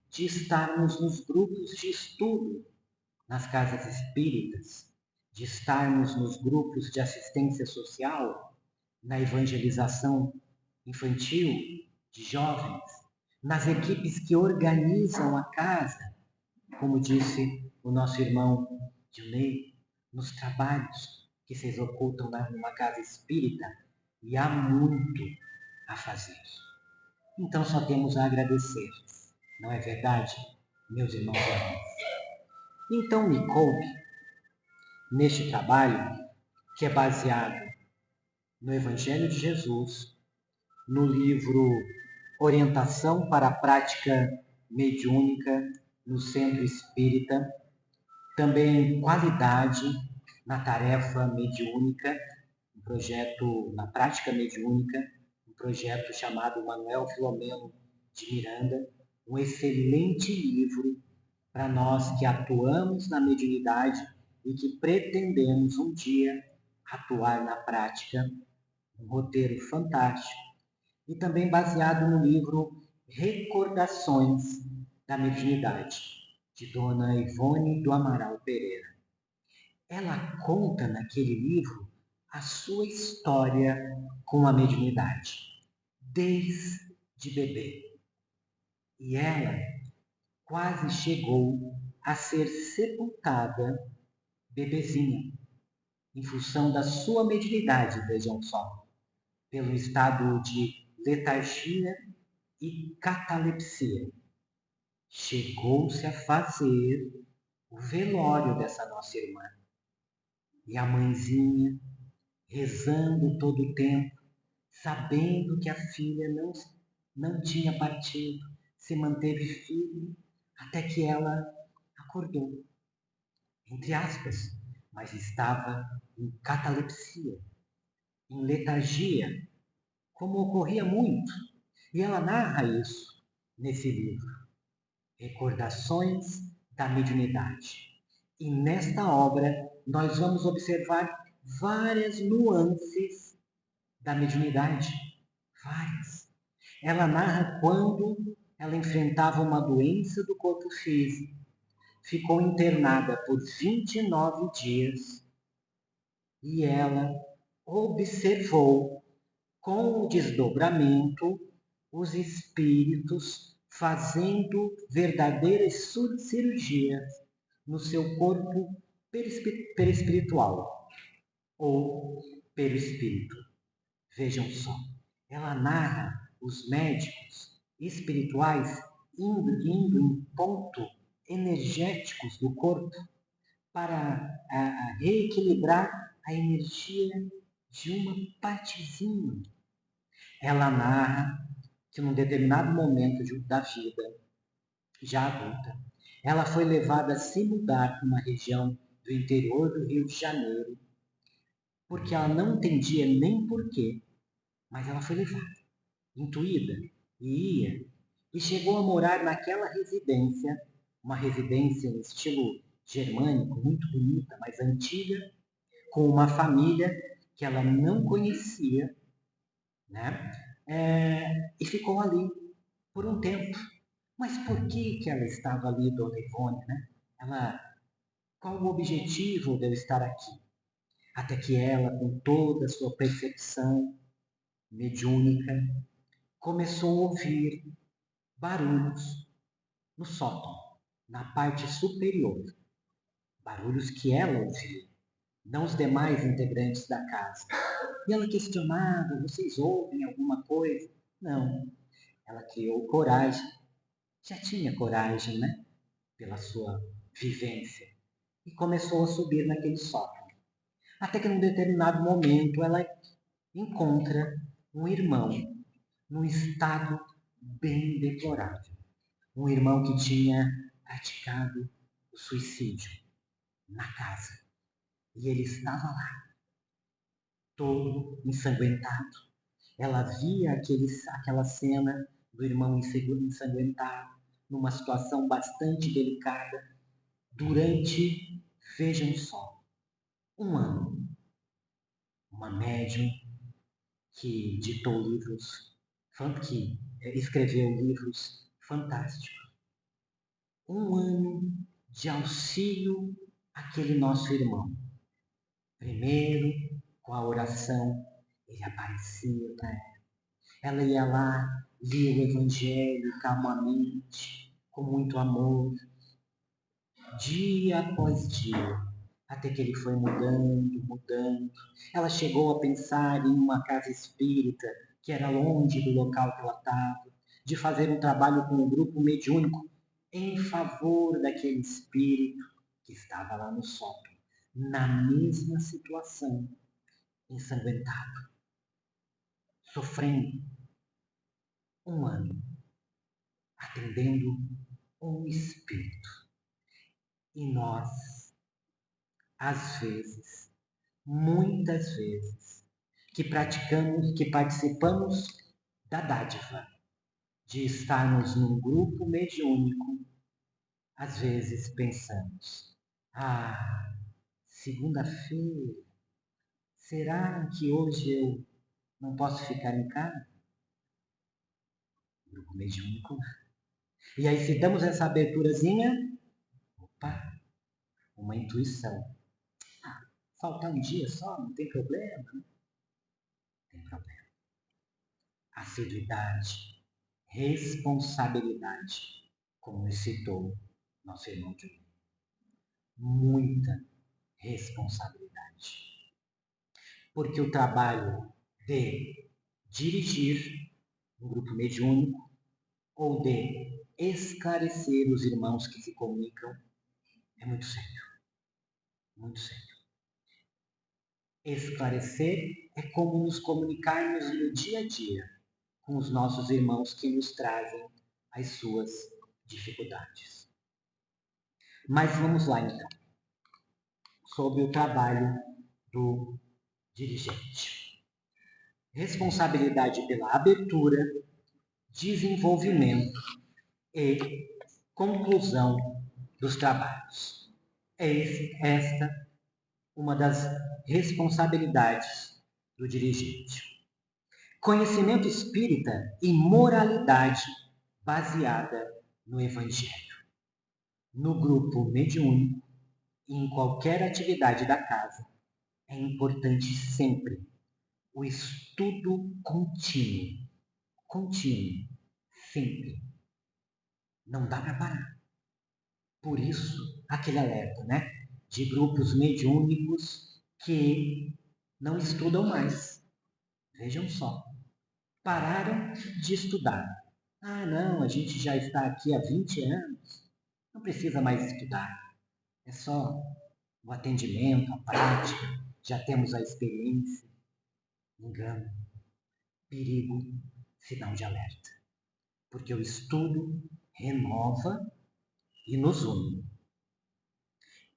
de estarmos nos grupos de estudo, nas casas espíritas, de estarmos nos grupos de assistência social, na evangelização infantil, de jovens, nas equipes que organizam a casa, como disse o nosso irmão Gilney, nos trabalhos que se executam numa casa espírita, e há muito a fazer. Então só temos a agradecer, não é verdade, meus irmãos e irmãs? Então me coube, neste trabalho, que é baseado no Evangelho de Jesus, no livro Orientação para a Prática Mediúnica no Centro Espírita, também qualidade na tarefa mediúnica, um projeto na prática mediúnica, um projeto chamado Manuel Filomeno de Miranda, um excelente livro para nós que atuamos na mediunidade e que pretendemos um dia atuar na prática, um roteiro fantástico, e também baseado no livro Recordações da Mediunidade, de Dona Ivone do Amaral Pereira. Ela conta naquele livro a sua história com a mediunidade, desde bebê. E ela quase chegou a ser sepultada bebezinha, em função da sua mediunidade, vejam só, pelo estado de letargia e catalepsia. Chegou-se a fazer o velório dessa nossa irmã. E a mãezinha, rezando todo o tempo, sabendo que a filha não tinha partido, se manteve firme até que ela acordou, entre aspas, mas estava em catalepsia, em letargia, como ocorria muito. E ela narra isso nesse livro, Recordações da Mediunidade. E nesta obra nós vamos observar várias nuances da mediunidade, várias. Ela narra quando ela enfrentava uma doença do corpo físico, ficou internada por 29 dias e ela observou com o desdobramento os espíritos fazendo verdadeiras cirurgias no seu corpo perispiritual ou perispírito. Vejam só, ela narra os médicos espirituais indo em ponto energéticos do corpo para reequilibrar a energia de uma partezinha. Ela narra que num determinado momento da vida, já adulta, ela foi levada a se mudar para uma região do interior do Rio de Janeiro, porque ela não entendia nem porquê, mas ela foi levada, intuída, e ia, e chegou a morar naquela residência, uma residência em estilo germânico, muito bonita, mas antiga, com uma família que ela não conhecia, né? E ficou ali por um tempo. Mas por que ela estava ali, Dona Ivone, né? Qual o objetivo de eu estar aqui? Até que ela, com toda a sua percepção mediúnica, começou a ouvir barulhos no sótão, na parte superior. Barulhos que ela ouvia, não os demais integrantes da casa. E ela questionava: vocês ouvem alguma coisa? Não. Ela criou coragem, já tinha coragem, né? Pela sua vivência. E começou a subir naquele sótão. Até que num determinado momento ela encontra um irmão num estado bem deplorável. Um irmão que tinha praticado o suicídio na casa. E ele estava lá, todo ensanguentado. Ela via aquela cena do irmão ensanguentado, numa situação bastante delicada, durante, vejam só, um ano. Uma médium que ditou livros, que escreveu livros fantásticos. Um ano de auxílio àquele nosso irmão. Primeiro, com a oração, ele aparecia para ela. Ela ia lá, lia o Evangelho calmamente, com muito amor, dia após dia. até que ele foi mudando, mudando. Ela chegou a pensar em uma casa espírita, que era longe do local que ela estava, de fazer um trabalho com um grupo mediúnico em favor daquele espírito que estava lá no sótão, na mesma situação, ensanguentado, sofrendo 1 ano, atendendo um espírito. E nós, às vezes, muitas vezes, que praticamos, que participamos da dádiva de estarmos num grupo mediúnico, às vezes pensamos: segunda-feira, será que hoje eu não posso ficar em casa? Grupo mediúnico. E aí, se damos essa aberturazinha, opa, uma intuição. Faltar um dia só, não tem problema, né? Tem problema. Assiduidade, responsabilidade, como citou nosso irmão Júlio. Muita responsabilidade. Porque o trabalho de dirigir um grupo mediúnico ou de esclarecer os irmãos que se comunicam é muito sério. Muito sério. Esclarecer é como nos comunicarmos no dia a dia com os nossos irmãos que nos trazem as suas dificuldades. Mas vamos lá então, sobre o trabalho do dirigente. Responsabilidade pela abertura, desenvolvimento e conclusão dos trabalhos. É esta uma das responsabilidades do dirigente. Conhecimento espírita e moralidade baseada no Evangelho. No grupo mediúnico e em qualquer atividade da casa, é importante sempre o estudo contínuo. Contínuo, sempre. Não dá para parar. Por isso, aquele alerta, né? De grupos mediúnicos que não estudam mais. Vejam só. Pararam de estudar. Não, a gente já está aqui há 20 anos. Não precisa mais estudar. É só o atendimento, a prática. Já temos a experiência. Engano. Perigo. Sinal de alerta. Porque o estudo renova e nos une.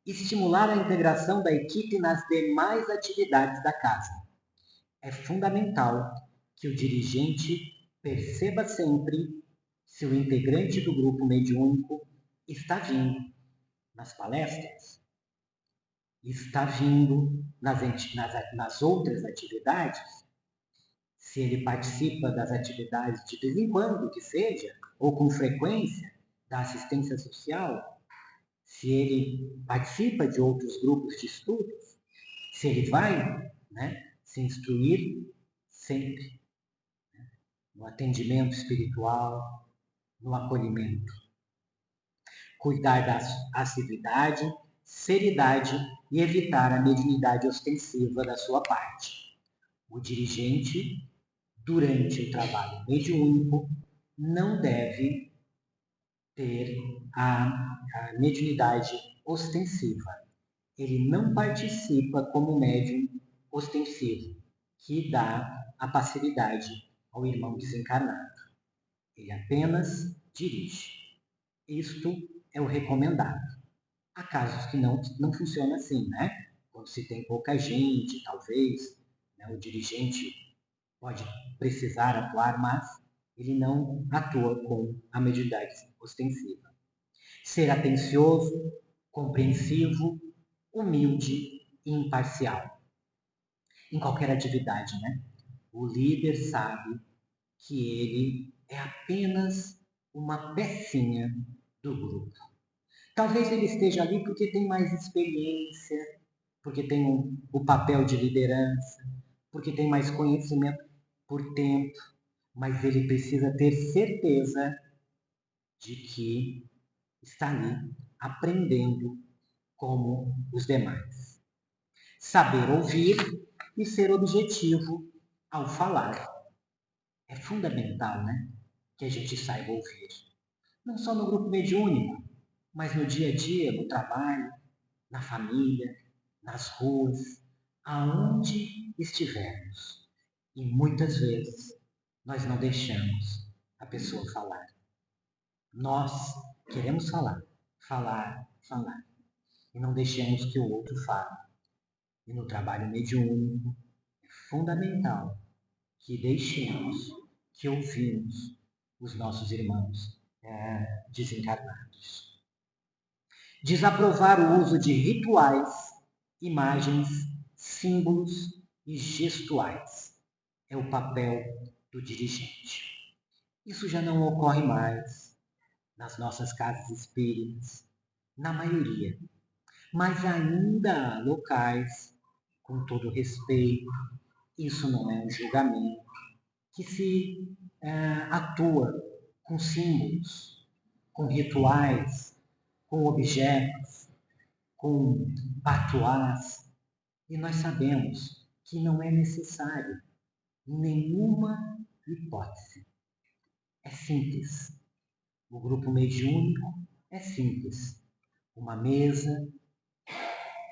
Estimular a integração da equipe nas demais atividades da casa. É fundamental que o dirigente perceba sempre se o integrante do grupo mediúnico está vindo nas palestras, está vindo nas outras atividades, se ele participa das atividades de vez em quando, que seja, ou com frequência, da assistência social, se ele participa de outros grupos de estudos, se ele vai, né, se instruir sempre, né, no atendimento espiritual, no acolhimento. Cuidar da assiduidade, seriedade e evitar a mediunidade ostensiva da sua parte. O dirigente, durante o trabalho mediúnico, não deve ter a mediunidade ostensiva. Ele não participa como médium ostensivo, que dá a passividade ao irmão desencarnado. Ele apenas dirige. Isto é o recomendado. Há casos que não funciona assim, né? Quando se tem pouca gente, talvez, né, o dirigente pode precisar atuar, mas ele não atua com a mediunidade ostensiva. Ser atencioso, compreensivo, humilde e imparcial. Em qualquer atividade, né? O líder sabe que ele é apenas uma pecinha do grupo. Talvez ele esteja ali porque tem mais experiência, porque tem o papel de liderança, porque tem mais conhecimento por tempo, mas ele precisa ter certeza de que está ali aprendendo como os demais. Saber ouvir e ser objetivo ao falar. É fundamental, né? Que a gente saiba ouvir. Não só no grupo mediúnico, mas no dia a dia, no trabalho, na família, nas ruas, aonde estivermos. E muitas vezes nós não deixamos a pessoa falar. Nós queremos falar, falar, falar. E não deixamos que o outro fale. E no trabalho mediúnico é fundamental que deixemos, que ouvimos os nossos irmãos desencarnados. Desaprovar o uso de rituais, imagens, símbolos e gestuais é o papel do dirigente. Isso já não ocorre mais nas nossas casas espíritas, na maioria, mas ainda há locais, com todo respeito, isso não é um julgamento, que se atua com símbolos, com rituais, com objetos, com patuás, e nós sabemos que não é necessário nenhuma hipótese. É simples. O grupo mediúnico é simples. Uma mesa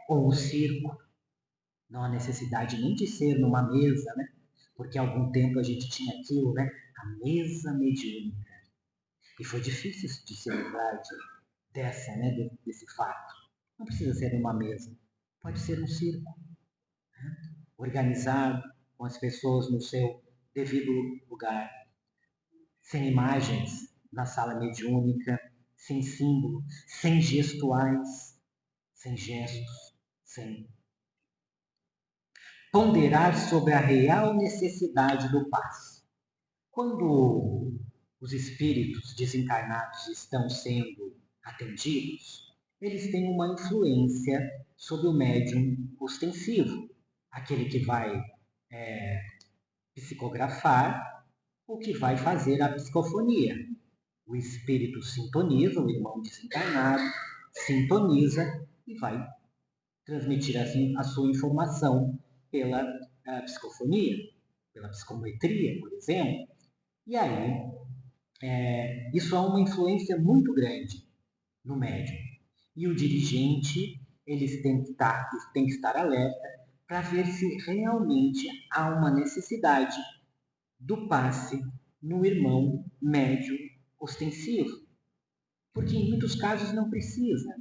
ou um circo. Não há necessidade nem de ser numa mesa, né? Porque há algum tempo a gente tinha aquilo, né? A mesa mediúnica. E foi difícil de se lembrar dessa, né? Desse fato. Não precisa ser numa mesa. Pode ser um circo, né? Organizado, com as pessoas no seu devido lugar. Sem imagens na sala mediúnica, sem símbolo, sem gestuais, sem gestos, sem ponderar sobre a real necessidade do passe. Quando os espíritos desencarnados estão sendo atendidos, eles têm uma influência sobre o médium ostensivo, aquele que vai psicografar, ou que vai fazer a psicofonia. O espírito sintoniza, o irmão desencarnado sintoniza e vai transmitir assim a sua informação pela psicofonia, pela psicometria, por exemplo. E aí, isso há uma influência muito grande no médium. E o dirigente, eles têm que estar alerta para ver se realmente há uma necessidade do passe no irmão médium ostensivo. Porque em muitos casos não precisa.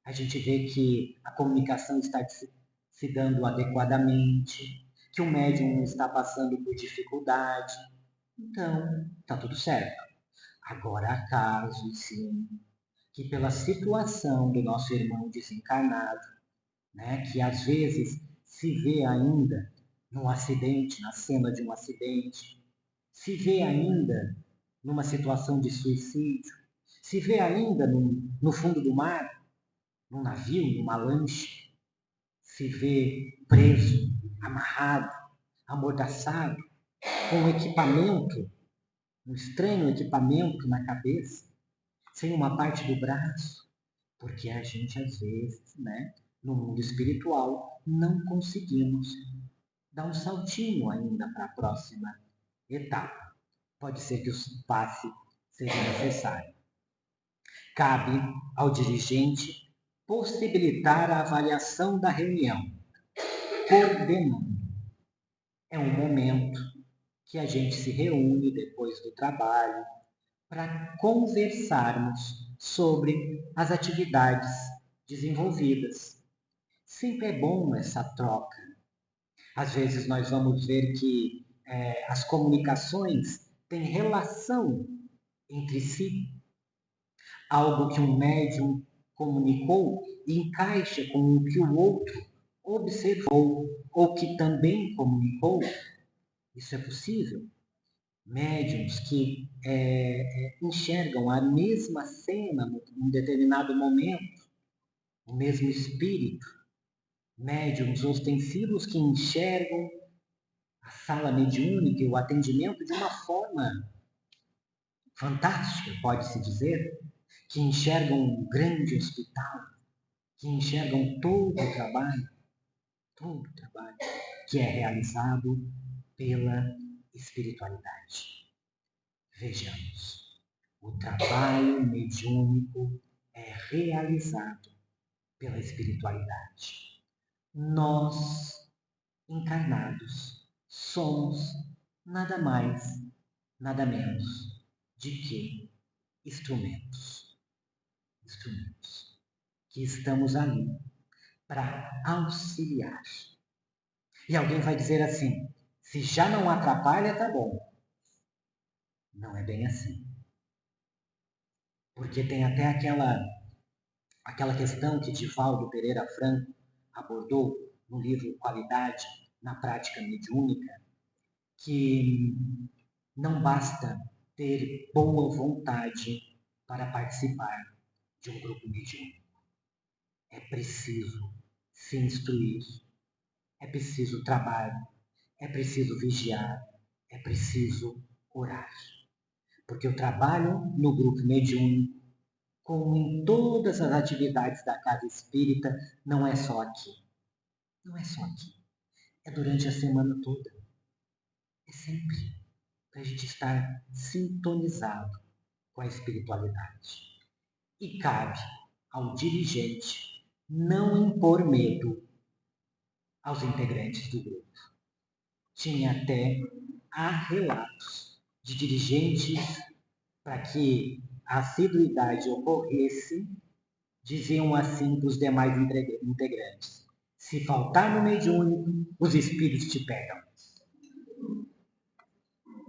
A gente vê que a comunicação está se dando adequadamente, que o médium não está passando por dificuldade. Então, está tudo certo. Agora há casos, sim, que pela situação do nosso irmão desencarnado, né, que às vezes se vê ainda num acidente, na cena de um acidente, se vê ainda numa situação de suicídio, se vê ainda no fundo do mar, num navio, numa lancha, se vê preso, amarrado, amordaçado, com um equipamento, um estranho equipamento na cabeça, sem uma parte do braço, porque a gente às vezes, né, no mundo espiritual, não conseguimos dar um saltinho ainda para a próxima etapa. Pode ser que o passe seja necessário. Cabe ao dirigente possibilitar a avaliação da reunião, coordenando. É um momento que a gente se reúne depois do trabalho para conversarmos sobre as atividades desenvolvidas. Sempre é bom essa troca. Às vezes nós vamos ver que as comunicações têm relação entre si. Algo que um médium comunicou encaixa com o que o outro observou ou que também comunicou. Isso é possível. Médiums que enxergam a mesma cena num determinado momento, o mesmo espírito. Médiums ostensivos que enxergam a sala mediúnica e o atendimento de uma forma fantástica, pode-se dizer, que enxergam um grande hospital, que enxergam todo o trabalho que é realizado pela espiritualidade. Vejamos, o trabalho mediúnico é realizado pela espiritualidade. Nós, encarnados, somos nada mais, nada menos de que instrumentos que estamos ali para auxiliar. E alguém vai dizer assim, se já não atrapalha, tá bom. Não é bem assim. Porque tem até aquela questão que Divaldo Pereira Franco abordou no livro Qualidade na Prática Mediúnica, que não basta ter boa vontade para participar de um grupo mediúnico. É preciso se instruir, é preciso trabalho, é preciso vigiar, é preciso orar. Porque o trabalho no grupo mediúnico, como em todas as atividades da casa espírita, não é só aqui. Não é só aqui. É durante a semana toda. É sempre para a gente estar sintonizado com a espiritualidade. E cabe ao dirigente não impor medo aos integrantes do grupo. Tinha até relatos de dirigentes para que a assiduidade ocorresse, diziam assim para os demais integrantes: se faltar no mediúnico, os espíritos te pegam.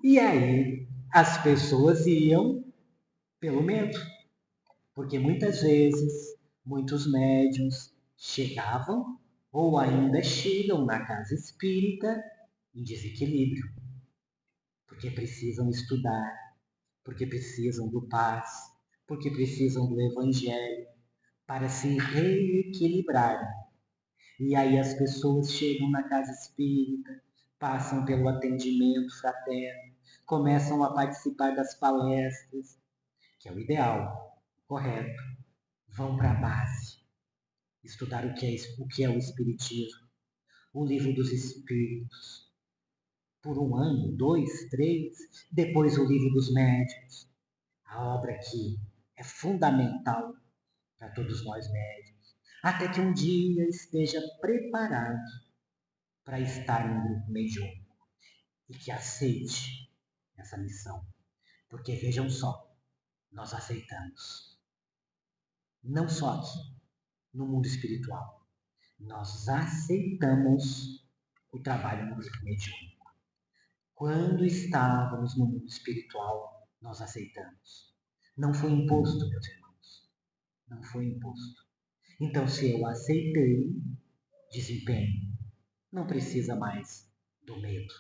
E aí as pessoas iam pelo medo, porque muitas vezes muitos médiuns chegavam ou ainda chegam na casa espírita em desequilíbrio, porque precisam estudar, porque precisam do paz, porque precisam do evangelho para se reequilibrarem. E aí as pessoas chegam na casa espírita, passam pelo atendimento fraterno, começam a participar das palestras, que é o ideal, correto. Vão para a base, estudar o que é o Espiritismo, o Livro dos Espíritos, por 1 ano, 2, 3, depois o Livro dos Médiuns, a obra que é fundamental para todos nós médiuns, até que um dia esteja preparado para estar em um grupo mediúnico e que aceite essa missão. Porque vejam só, nós aceitamos. Não só aqui, no mundo espiritual. Nós aceitamos o trabalho no grupo mediúnico. Quando estávamos no mundo espiritual, nós aceitamos. Não foi imposto, meus irmãos. Não foi imposto. Então, se eu aceitei, desempenho, não precisa mais do medo,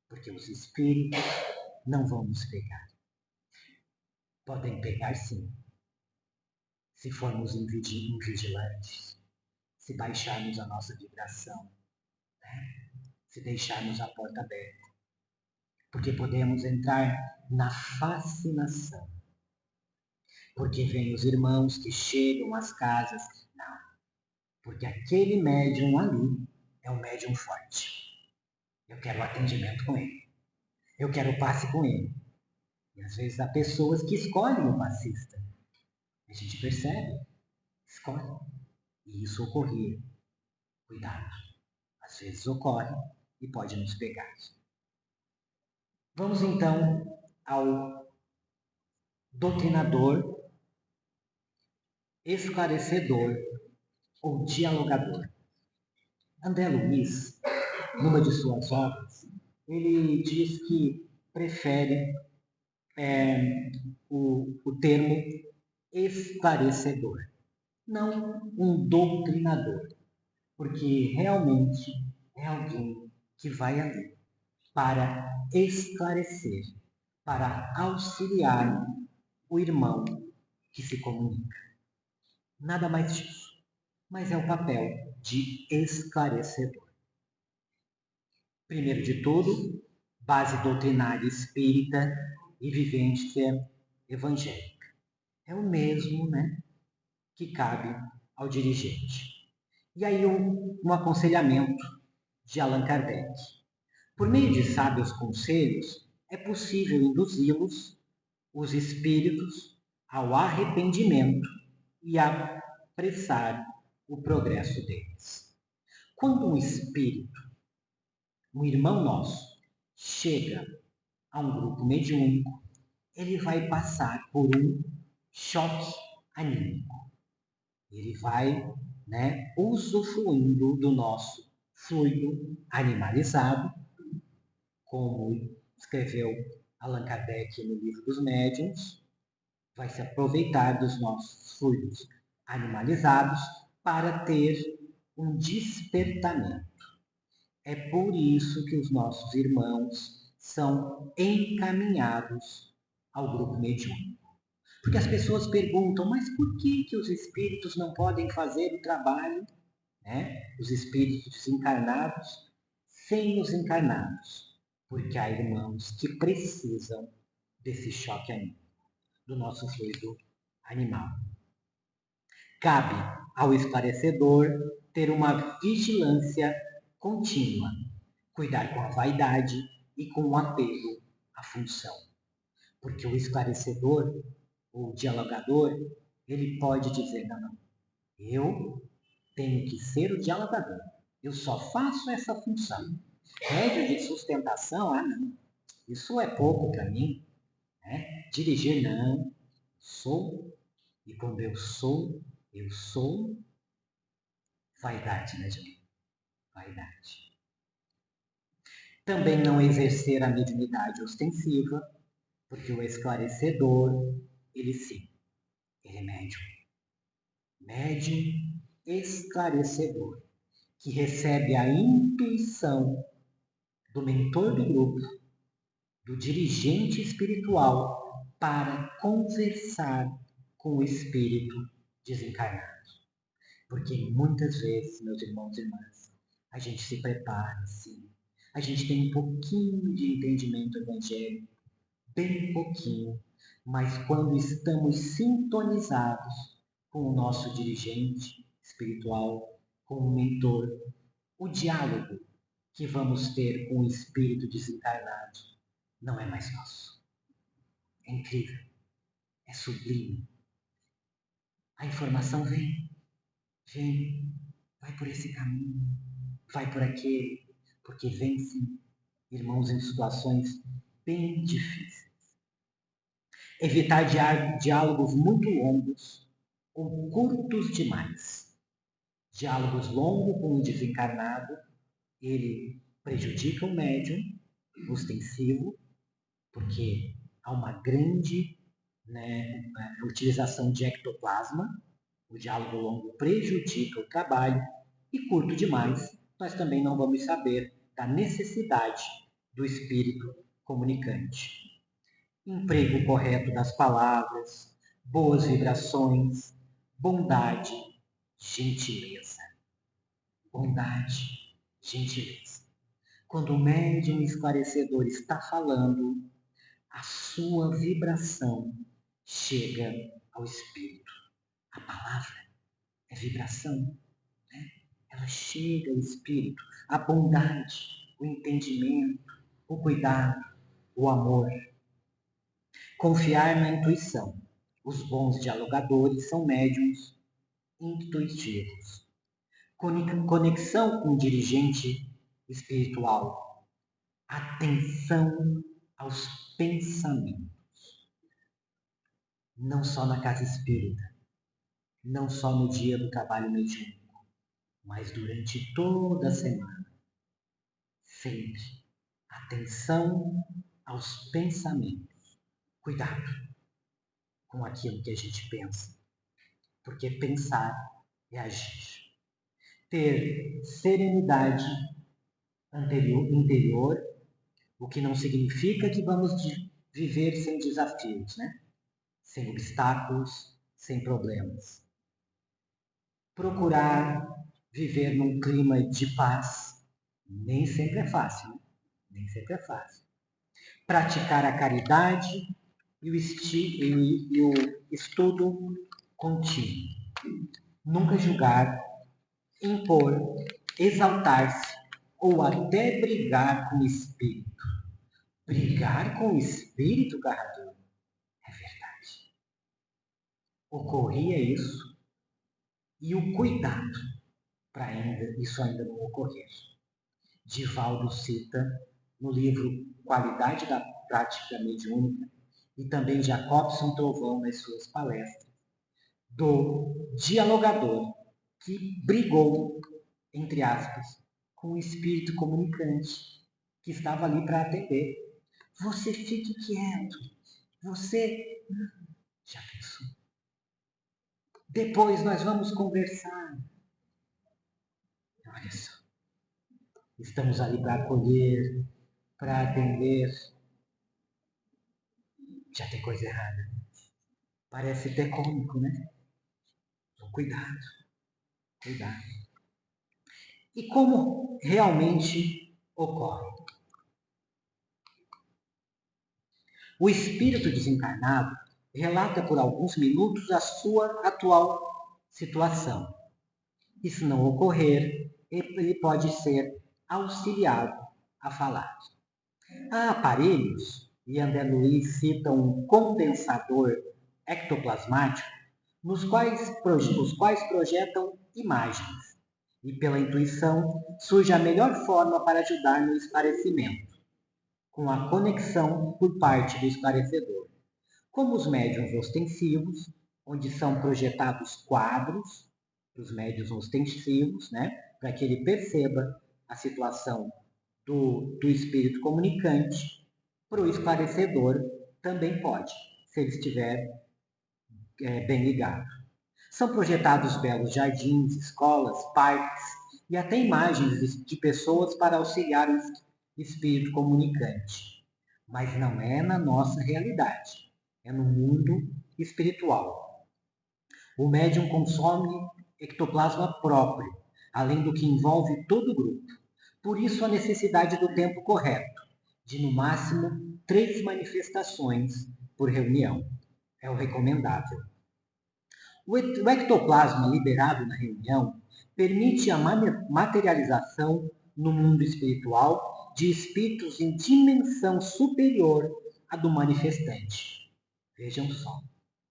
porque os espíritos não vão nos pegar. Podem pegar sim, se formos invigilantes, se baixarmos a nossa vibração, né? Se deixarmos a porta aberta, porque podemos entrar na fascinação, porque vêm os irmãos que chegam às casas, não, porque aquele médium ali é um médium forte. Eu quero atendimento com ele. Eu quero passe com ele. E às vezes há pessoas que escolhem o passista. A gente percebe, escolhe. E isso ocorria. Cuidado. Às vezes ocorre e pode nos pegar. Vamos então ao doutrinador, esclarecedor ou dialogador. André Luiz, numa de suas obras, ele diz que prefere o termo esclarecedor, não um doutrinador, porque realmente é alguém que vai ali para esclarecer, para auxiliar o irmão que se comunica. Nada mais disso, mas é o papel de esclarecedor. Primeiro de tudo, base doutrinária espírita e vivência evangélica. É o mesmo, né, que cabe ao dirigente. E aí um aconselhamento de Allan Kardec. Por meio de sábios conselhos, é possível induzi-los, os espíritos, ao arrependimento e apressar o progresso deles. Quando um espírito, um irmão nosso, chega a um grupo mediúnico, ele vai passar por um choque anímico. Ele vai, usufruindo do nosso fluido animalizado, como escreveu Allan Kardec no Livro dos Médiuns, vai se aproveitar dos nossos fluidos animalizados para ter um despertamento. É por isso que os nossos irmãos são encaminhados ao grupo mediúnico. Porque as pessoas perguntam, mas por que os espíritos não podem fazer o trabalho, os espíritos desencarnados, sem os encarnados? Porque há irmãos que precisam desse choque anímico, do nosso fluido animal. Cabe ao esclarecedor ter uma vigilância contínua, cuidar com a vaidade e com o apego à função. Porque o esclarecedor, o dialogador, ele pode dizer, não, eu tenho que ser o dialogador, eu só faço essa função. Médio de sustentação, não, isso é pouco para mim. Dirigir, não, sou, e quando eu sou vaidade, né, gente? Vaidade. Também não exercer a mediunidade ostensiva, porque o esclarecedor, ele sim, ele é médium. Médium esclarecedor, que recebe a intuição do mentor do grupo, do dirigente espiritual, para conversar com o espírito desencarnado. Porque muitas vezes, meus irmãos e irmãs, a gente se prepara, sim. A gente tem um pouquinho de entendimento evangélico, bem pouquinho, mas quando estamos sintonizados com o nosso dirigente espiritual, com o mentor, o diálogo que vamos ter com o espírito desencarnado não é mais nosso. É incrível, é sublime. A informação vem, vai por esse caminho, vai por aquele, porque vem sim, irmãos, em situações bem difíceis. Evitar diálogos muito longos ou curtos demais. Diálogos longos com o desencarnado, ele prejudica o médium ostensivo, porque há uma grande utilização de ectoplasma. O diálogo longo prejudica o trabalho, e curto demais, nós também não vamos saber da necessidade do espírito comunicante. Emprego correto das palavras, boas vibrações, bondade, gentileza. Bondade, gentileza. Quando o médium esclarecedor está falando, a sua vibração chega ao espírito. A palavra é vibração, ela chega ao espírito. A bondade, o entendimento, o cuidado, o amor. Confiar na intuição. Os bons dialogadores são médiuns intuitivos. Conexão com o dirigente espiritual. Atenção aos pensamentos. Não só na casa espírita, não só no dia do trabalho mediúnico, mas durante toda a semana. Sempre. Atenção aos pensamentos. Cuidado com aquilo que a gente pensa, porque pensar é agir. Ter serenidade interior, o que não significa que vamos viver sem desafios, sem obstáculos, sem problemas. Procurar viver num clima de paz, nem sempre é fácil, nem sempre é fácil. Praticar a caridade e o estudo contínuo. Nunca julgar, impor, exaltar-se ou até brigar com o espírito. Brigar com o espírito, Garrador? É verdade. Ocorria isso e o cuidado para isso ainda não ocorrer. Divaldo cita no livro Qualidade da Prática Mediúnica e também Jacobson Trovão nas suas palestras, do dialogador que brigou, entre aspas, com o espírito comunicante que estava ali para atender. Você fique quieto. Você já pensou? Depois nós vamos conversar. Olha só. Estamos ali para acolher, para atender. Já tem coisa errada. Parece até cômico, né? Então, cuidado. Cuidado. E como realmente ocorre? O espírito desencarnado relata por alguns minutos a sua atual situação. E se não ocorrer, ele pode ser auxiliado a falar. Há aparelhos, e André Luiz cita um condensador ectoplasmático, os quais projetam imagens. E pela intuição surge a melhor forma para ajudar no esclarecimento, com a conexão por parte do esclarecedor. Como os médiuns ostensivos, onde são projetados quadros dos médiuns ostensivos, né, para que ele perceba a situação do espírito comunicante, para o esclarecedor também pode, se ele estiver bem ligado. São projetados belos jardins, escolas, parques e até imagens de pessoas para auxiliar o espírito comunicante. Mas não é na nossa realidade, é no mundo espiritual. O médium consome ectoplasma próprio, além do que envolve todo o grupo. Por isso a necessidade do tempo correto, de no máximo 3 manifestações por reunião. É o recomendável. O ectoplasma liberado na reunião permite a materialização no mundo espiritual de espíritos em dimensão superior à do manifestante. Vejam só,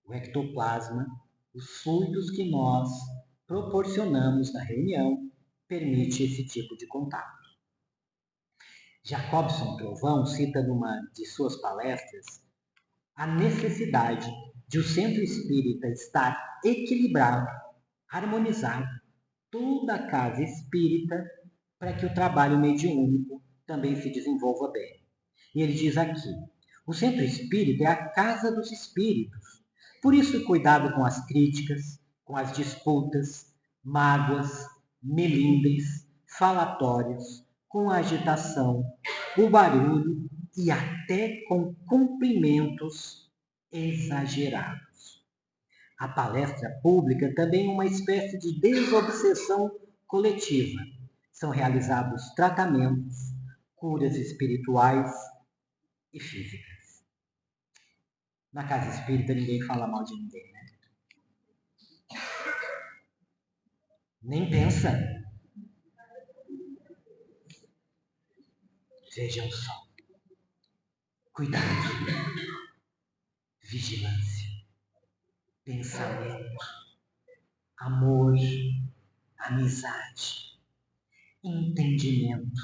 o ectoplasma, os fluidos que nós proporcionamos na reunião, permite esse tipo de contato. Jacobson Trovão cita numa de suas palestras a necessidade de o centro espírita estar equilibrado, harmonizado, toda a casa espírita, para que o trabalho mediúnico também se desenvolva bem. E ele diz aqui, o centro espírita é a casa dos espíritos. Por isso, cuidado com as críticas, com as disputas, mágoas, melindres, falatórios, com a agitação, o barulho e até com cumprimentos exagerados. A palestra pública também é uma espécie de desobsessão coletiva. São realizados tratamentos, curas espirituais e físicas. Na casa espírita ninguém fala mal de ninguém, né? Nem pensa. Vejam só. Cuidado. Vigilância. Pensamento. Amor. Amizade. Entendimento.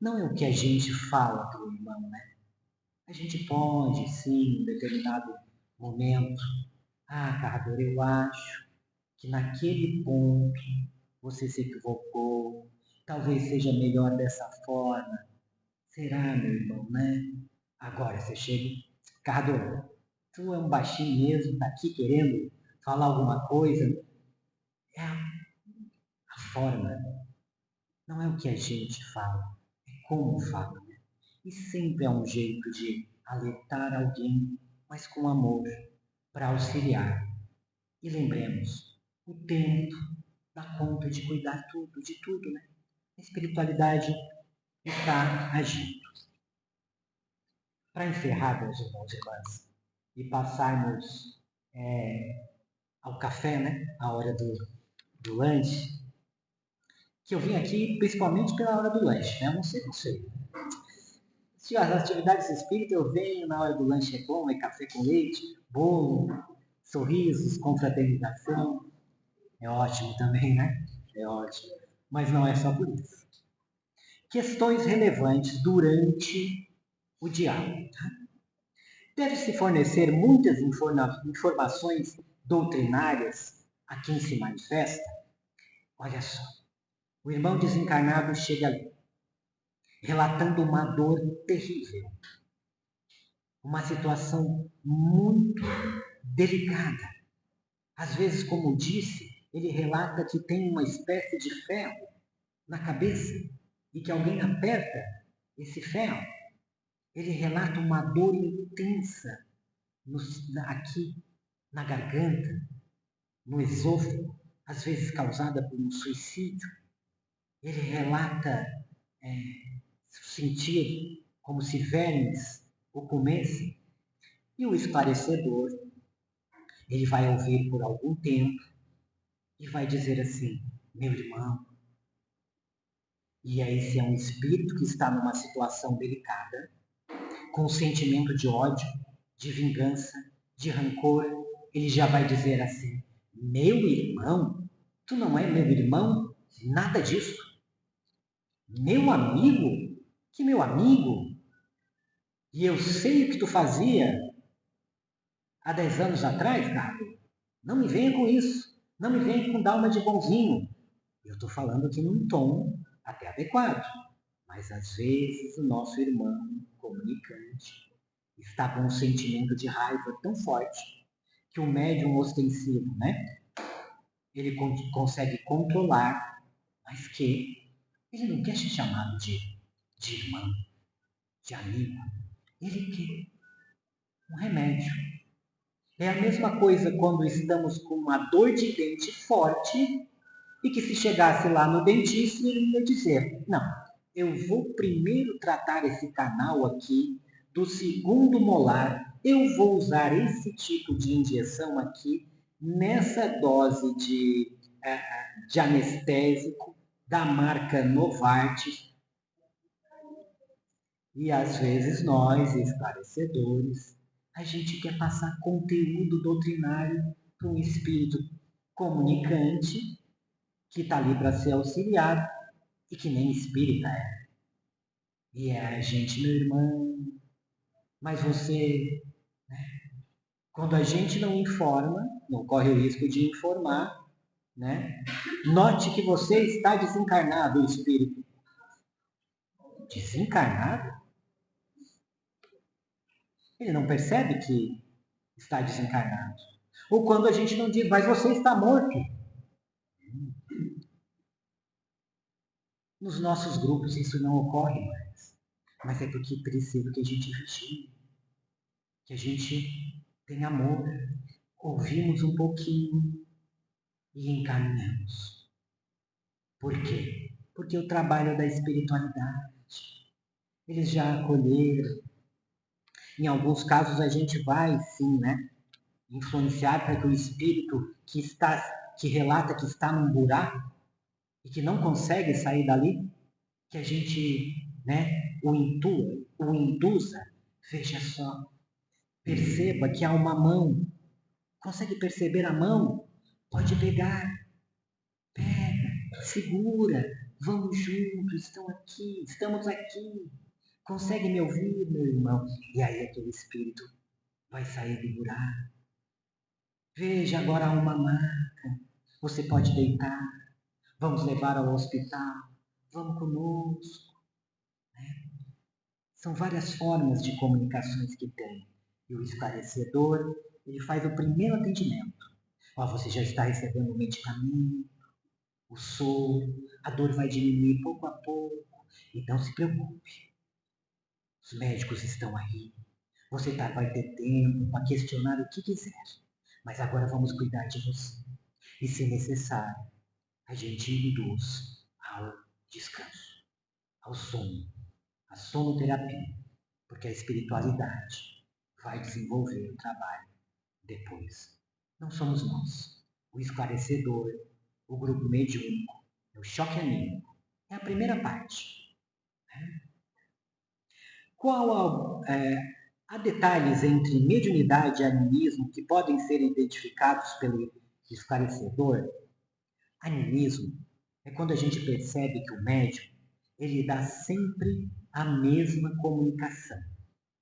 Não é o que a gente fala para o irmão, né? A gente pode, sim, em determinado momento, Carrador, eu acho que naquele ponto você se equivocou, talvez seja melhor dessa forma. Será, meu irmão, né? Agora você chega, Carrador, tu é um baixinho mesmo, tá aqui querendo falar alguma coisa. É a forma, não é o que a gente fala, é como fala. E sempre há um jeito de alertar alguém, mas com amor, para auxiliar. E lembremos, o tempo dá conta de cuidar de tudo, né? A espiritualidade está agindo. Para encerrar, meus irmãos e irmãs, e passarmos ao café, né? A hora do lanche, que eu vim aqui principalmente pela hora do lanche, né? Eu não sei você. Se as atividades espíritas eu venho na hora do lanche, é bom, é café com leite, bolo, sorrisos, confraternização. É ótimo também, né? É ótimo. Mas não é só por isso. Questões relevantes durante o diálogo. Deve-se fornecer muitas informações doutrinárias a quem se manifesta. Olha só, o irmão desencarnado chega ali, relatando uma dor terrível, uma situação muito delicada. Às vezes, como disse, ele relata que tem uma espécie de ferro na cabeça e que alguém aperta esse ferro. Ele relata uma dor intensa aqui na garganta, no esôfago, às vezes causada por um suicídio. Ele relata sentir como se vermes o comessem. E o esclarecedor, ele vai ouvir por algum tempo e vai dizer assim: meu irmão, e esse é um espírito que está numa situação delicada, com sentimento de ódio, de vingança, de rancor. Ele já vai dizer assim: meu irmão? Tu não é meu irmão? Nada disso. Meu amigo? Que meu amigo? E eu sei o que tu fazia há 10 anos atrás, Gabi. Não me venha com isso. Não me venha com dar uma de bonzinho. Eu estou falando aqui num tom até adequado. Mas às vezes o nosso irmão comunicante está com um sentimento de raiva tão forte que o médium ostensivo, né? Ele consegue controlar, mas que ele não quer ser chamado de irmão, de amigo. Ele quer um remédio. É a mesma coisa quando estamos com uma dor de dente forte e que se chegasse lá no dentista, ele ia dizer: não, eu vou primeiro tratar esse canal aqui do segundo molar, eu vou usar esse tipo de injeção aqui, nessa dose de anestésico da marca Novartis. E às vezes nós, esclarecedores, a gente quer passar conteúdo doutrinário para um espírito comunicante que está ali para ser auxiliado e que nem espírita é. E é a gente, meu irmão, mas você, quando a gente não informa, não corre o risco de informar, né? Note que você está desencarnado, o espírito. Desencarnado? Ele não percebe que está desencarnado. Ou quando a gente não diz, mas você está morto. Nos nossos grupos isso não ocorre mais. Mas é porque precisa que a gente vigie, que a gente tenha amor, ouvimos um pouquinho e encaminhamos. Por quê? Porque o trabalho da espiritualidade, eles já acolheram. Em alguns casos a gente vai, sim, né, influenciar para que o espírito que relata que está num buraco e que não consegue sair dali, que a gente, né, o induza. Veja só, perceba que há uma mão. Consegue perceber a mão? Pode pegar. Pega, segura, vamos juntos, estamos aqui. Consegue me ouvir, meu irmão? E aí aquele espírito vai sair do buraco. Veja, agora há uma maca. Você pode deitar. Vamos levar ao hospital. Vamos conosco. São várias formas de comunicações que tem. E o esclarecedor, ele faz o primeiro atendimento. Você já está recebendo o medicamento, o soro, a dor vai diminuir pouco a pouco. E não se preocupe. Os médicos estão aí. Você vai ter tempo para questionar o que quiser. Mas agora vamos cuidar de você. E, se necessário, a gente induz ao descanso, ao sono, à sonoterapia. Porque a espiritualidade vai desenvolver o trabalho depois. Não somos nós. O esclarecedor, o grupo mediúnico, é o choque anímico. É a primeira parte. Né? Há detalhes entre mediunidade e animismo que podem ser identificados pelo esclarecedor? Animismo é quando a gente percebe que o médium ele dá sempre a mesma comunicação,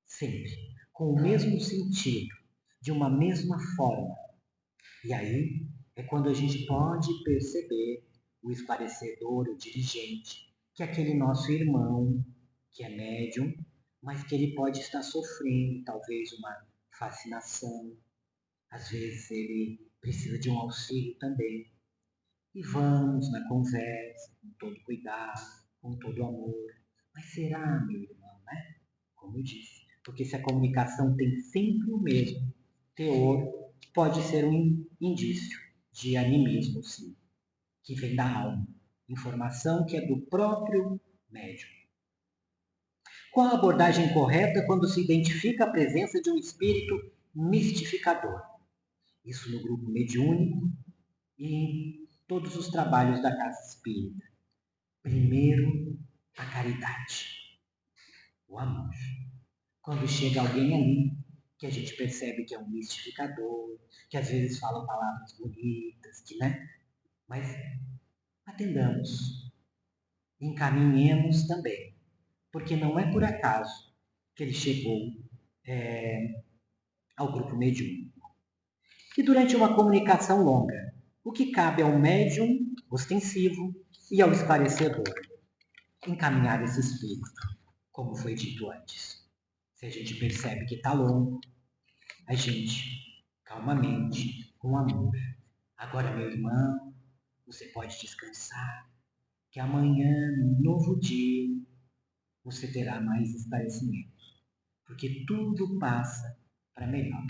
sempre, com o mesmo sentido, de uma mesma forma. E aí é quando a gente pode perceber o esclarecedor, o dirigente, que é aquele nosso irmão, que é médium, mas que ele pode estar sofrendo talvez uma fascinação, às vezes ele precisa de um auxílio também. E vamos na conversa, com todo cuidado, com todo amor. Mas será, meu irmão, né? Como eu disse, porque se a comunicação tem sempre o mesmo teor, pode ser um indício de animismo, sim, que vem da alma. Informação que é do próprio médium. Qual a abordagem correta quando se identifica a presença de um espírito mistificador? Isso no grupo mediúnico e em todos os trabalhos da casa espírita. Primeiro, a caridade, o amor. Quando chega alguém ali, que a gente percebe que é um mistificador, que às vezes fala palavras bonitas, né? Mas atendamos, encaminhemos também, porque não é por acaso que ele chegou ao grupo mediúnico. E durante uma comunicação longa, o que cabe ao médium ostensivo e ao esclarecedor? Encaminhar esse espírito, como foi dito antes. Se a gente percebe que está longo, a gente, calmamente, com amor. Agora, meu irmão, você pode descansar, que amanhã, no novo dia, você terá mais esclarecimento. Porque tudo passa para melhor.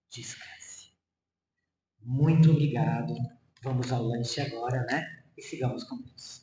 Descanse. Muito obrigado. Vamos ao lanche agora, né? E sigamos com Deus.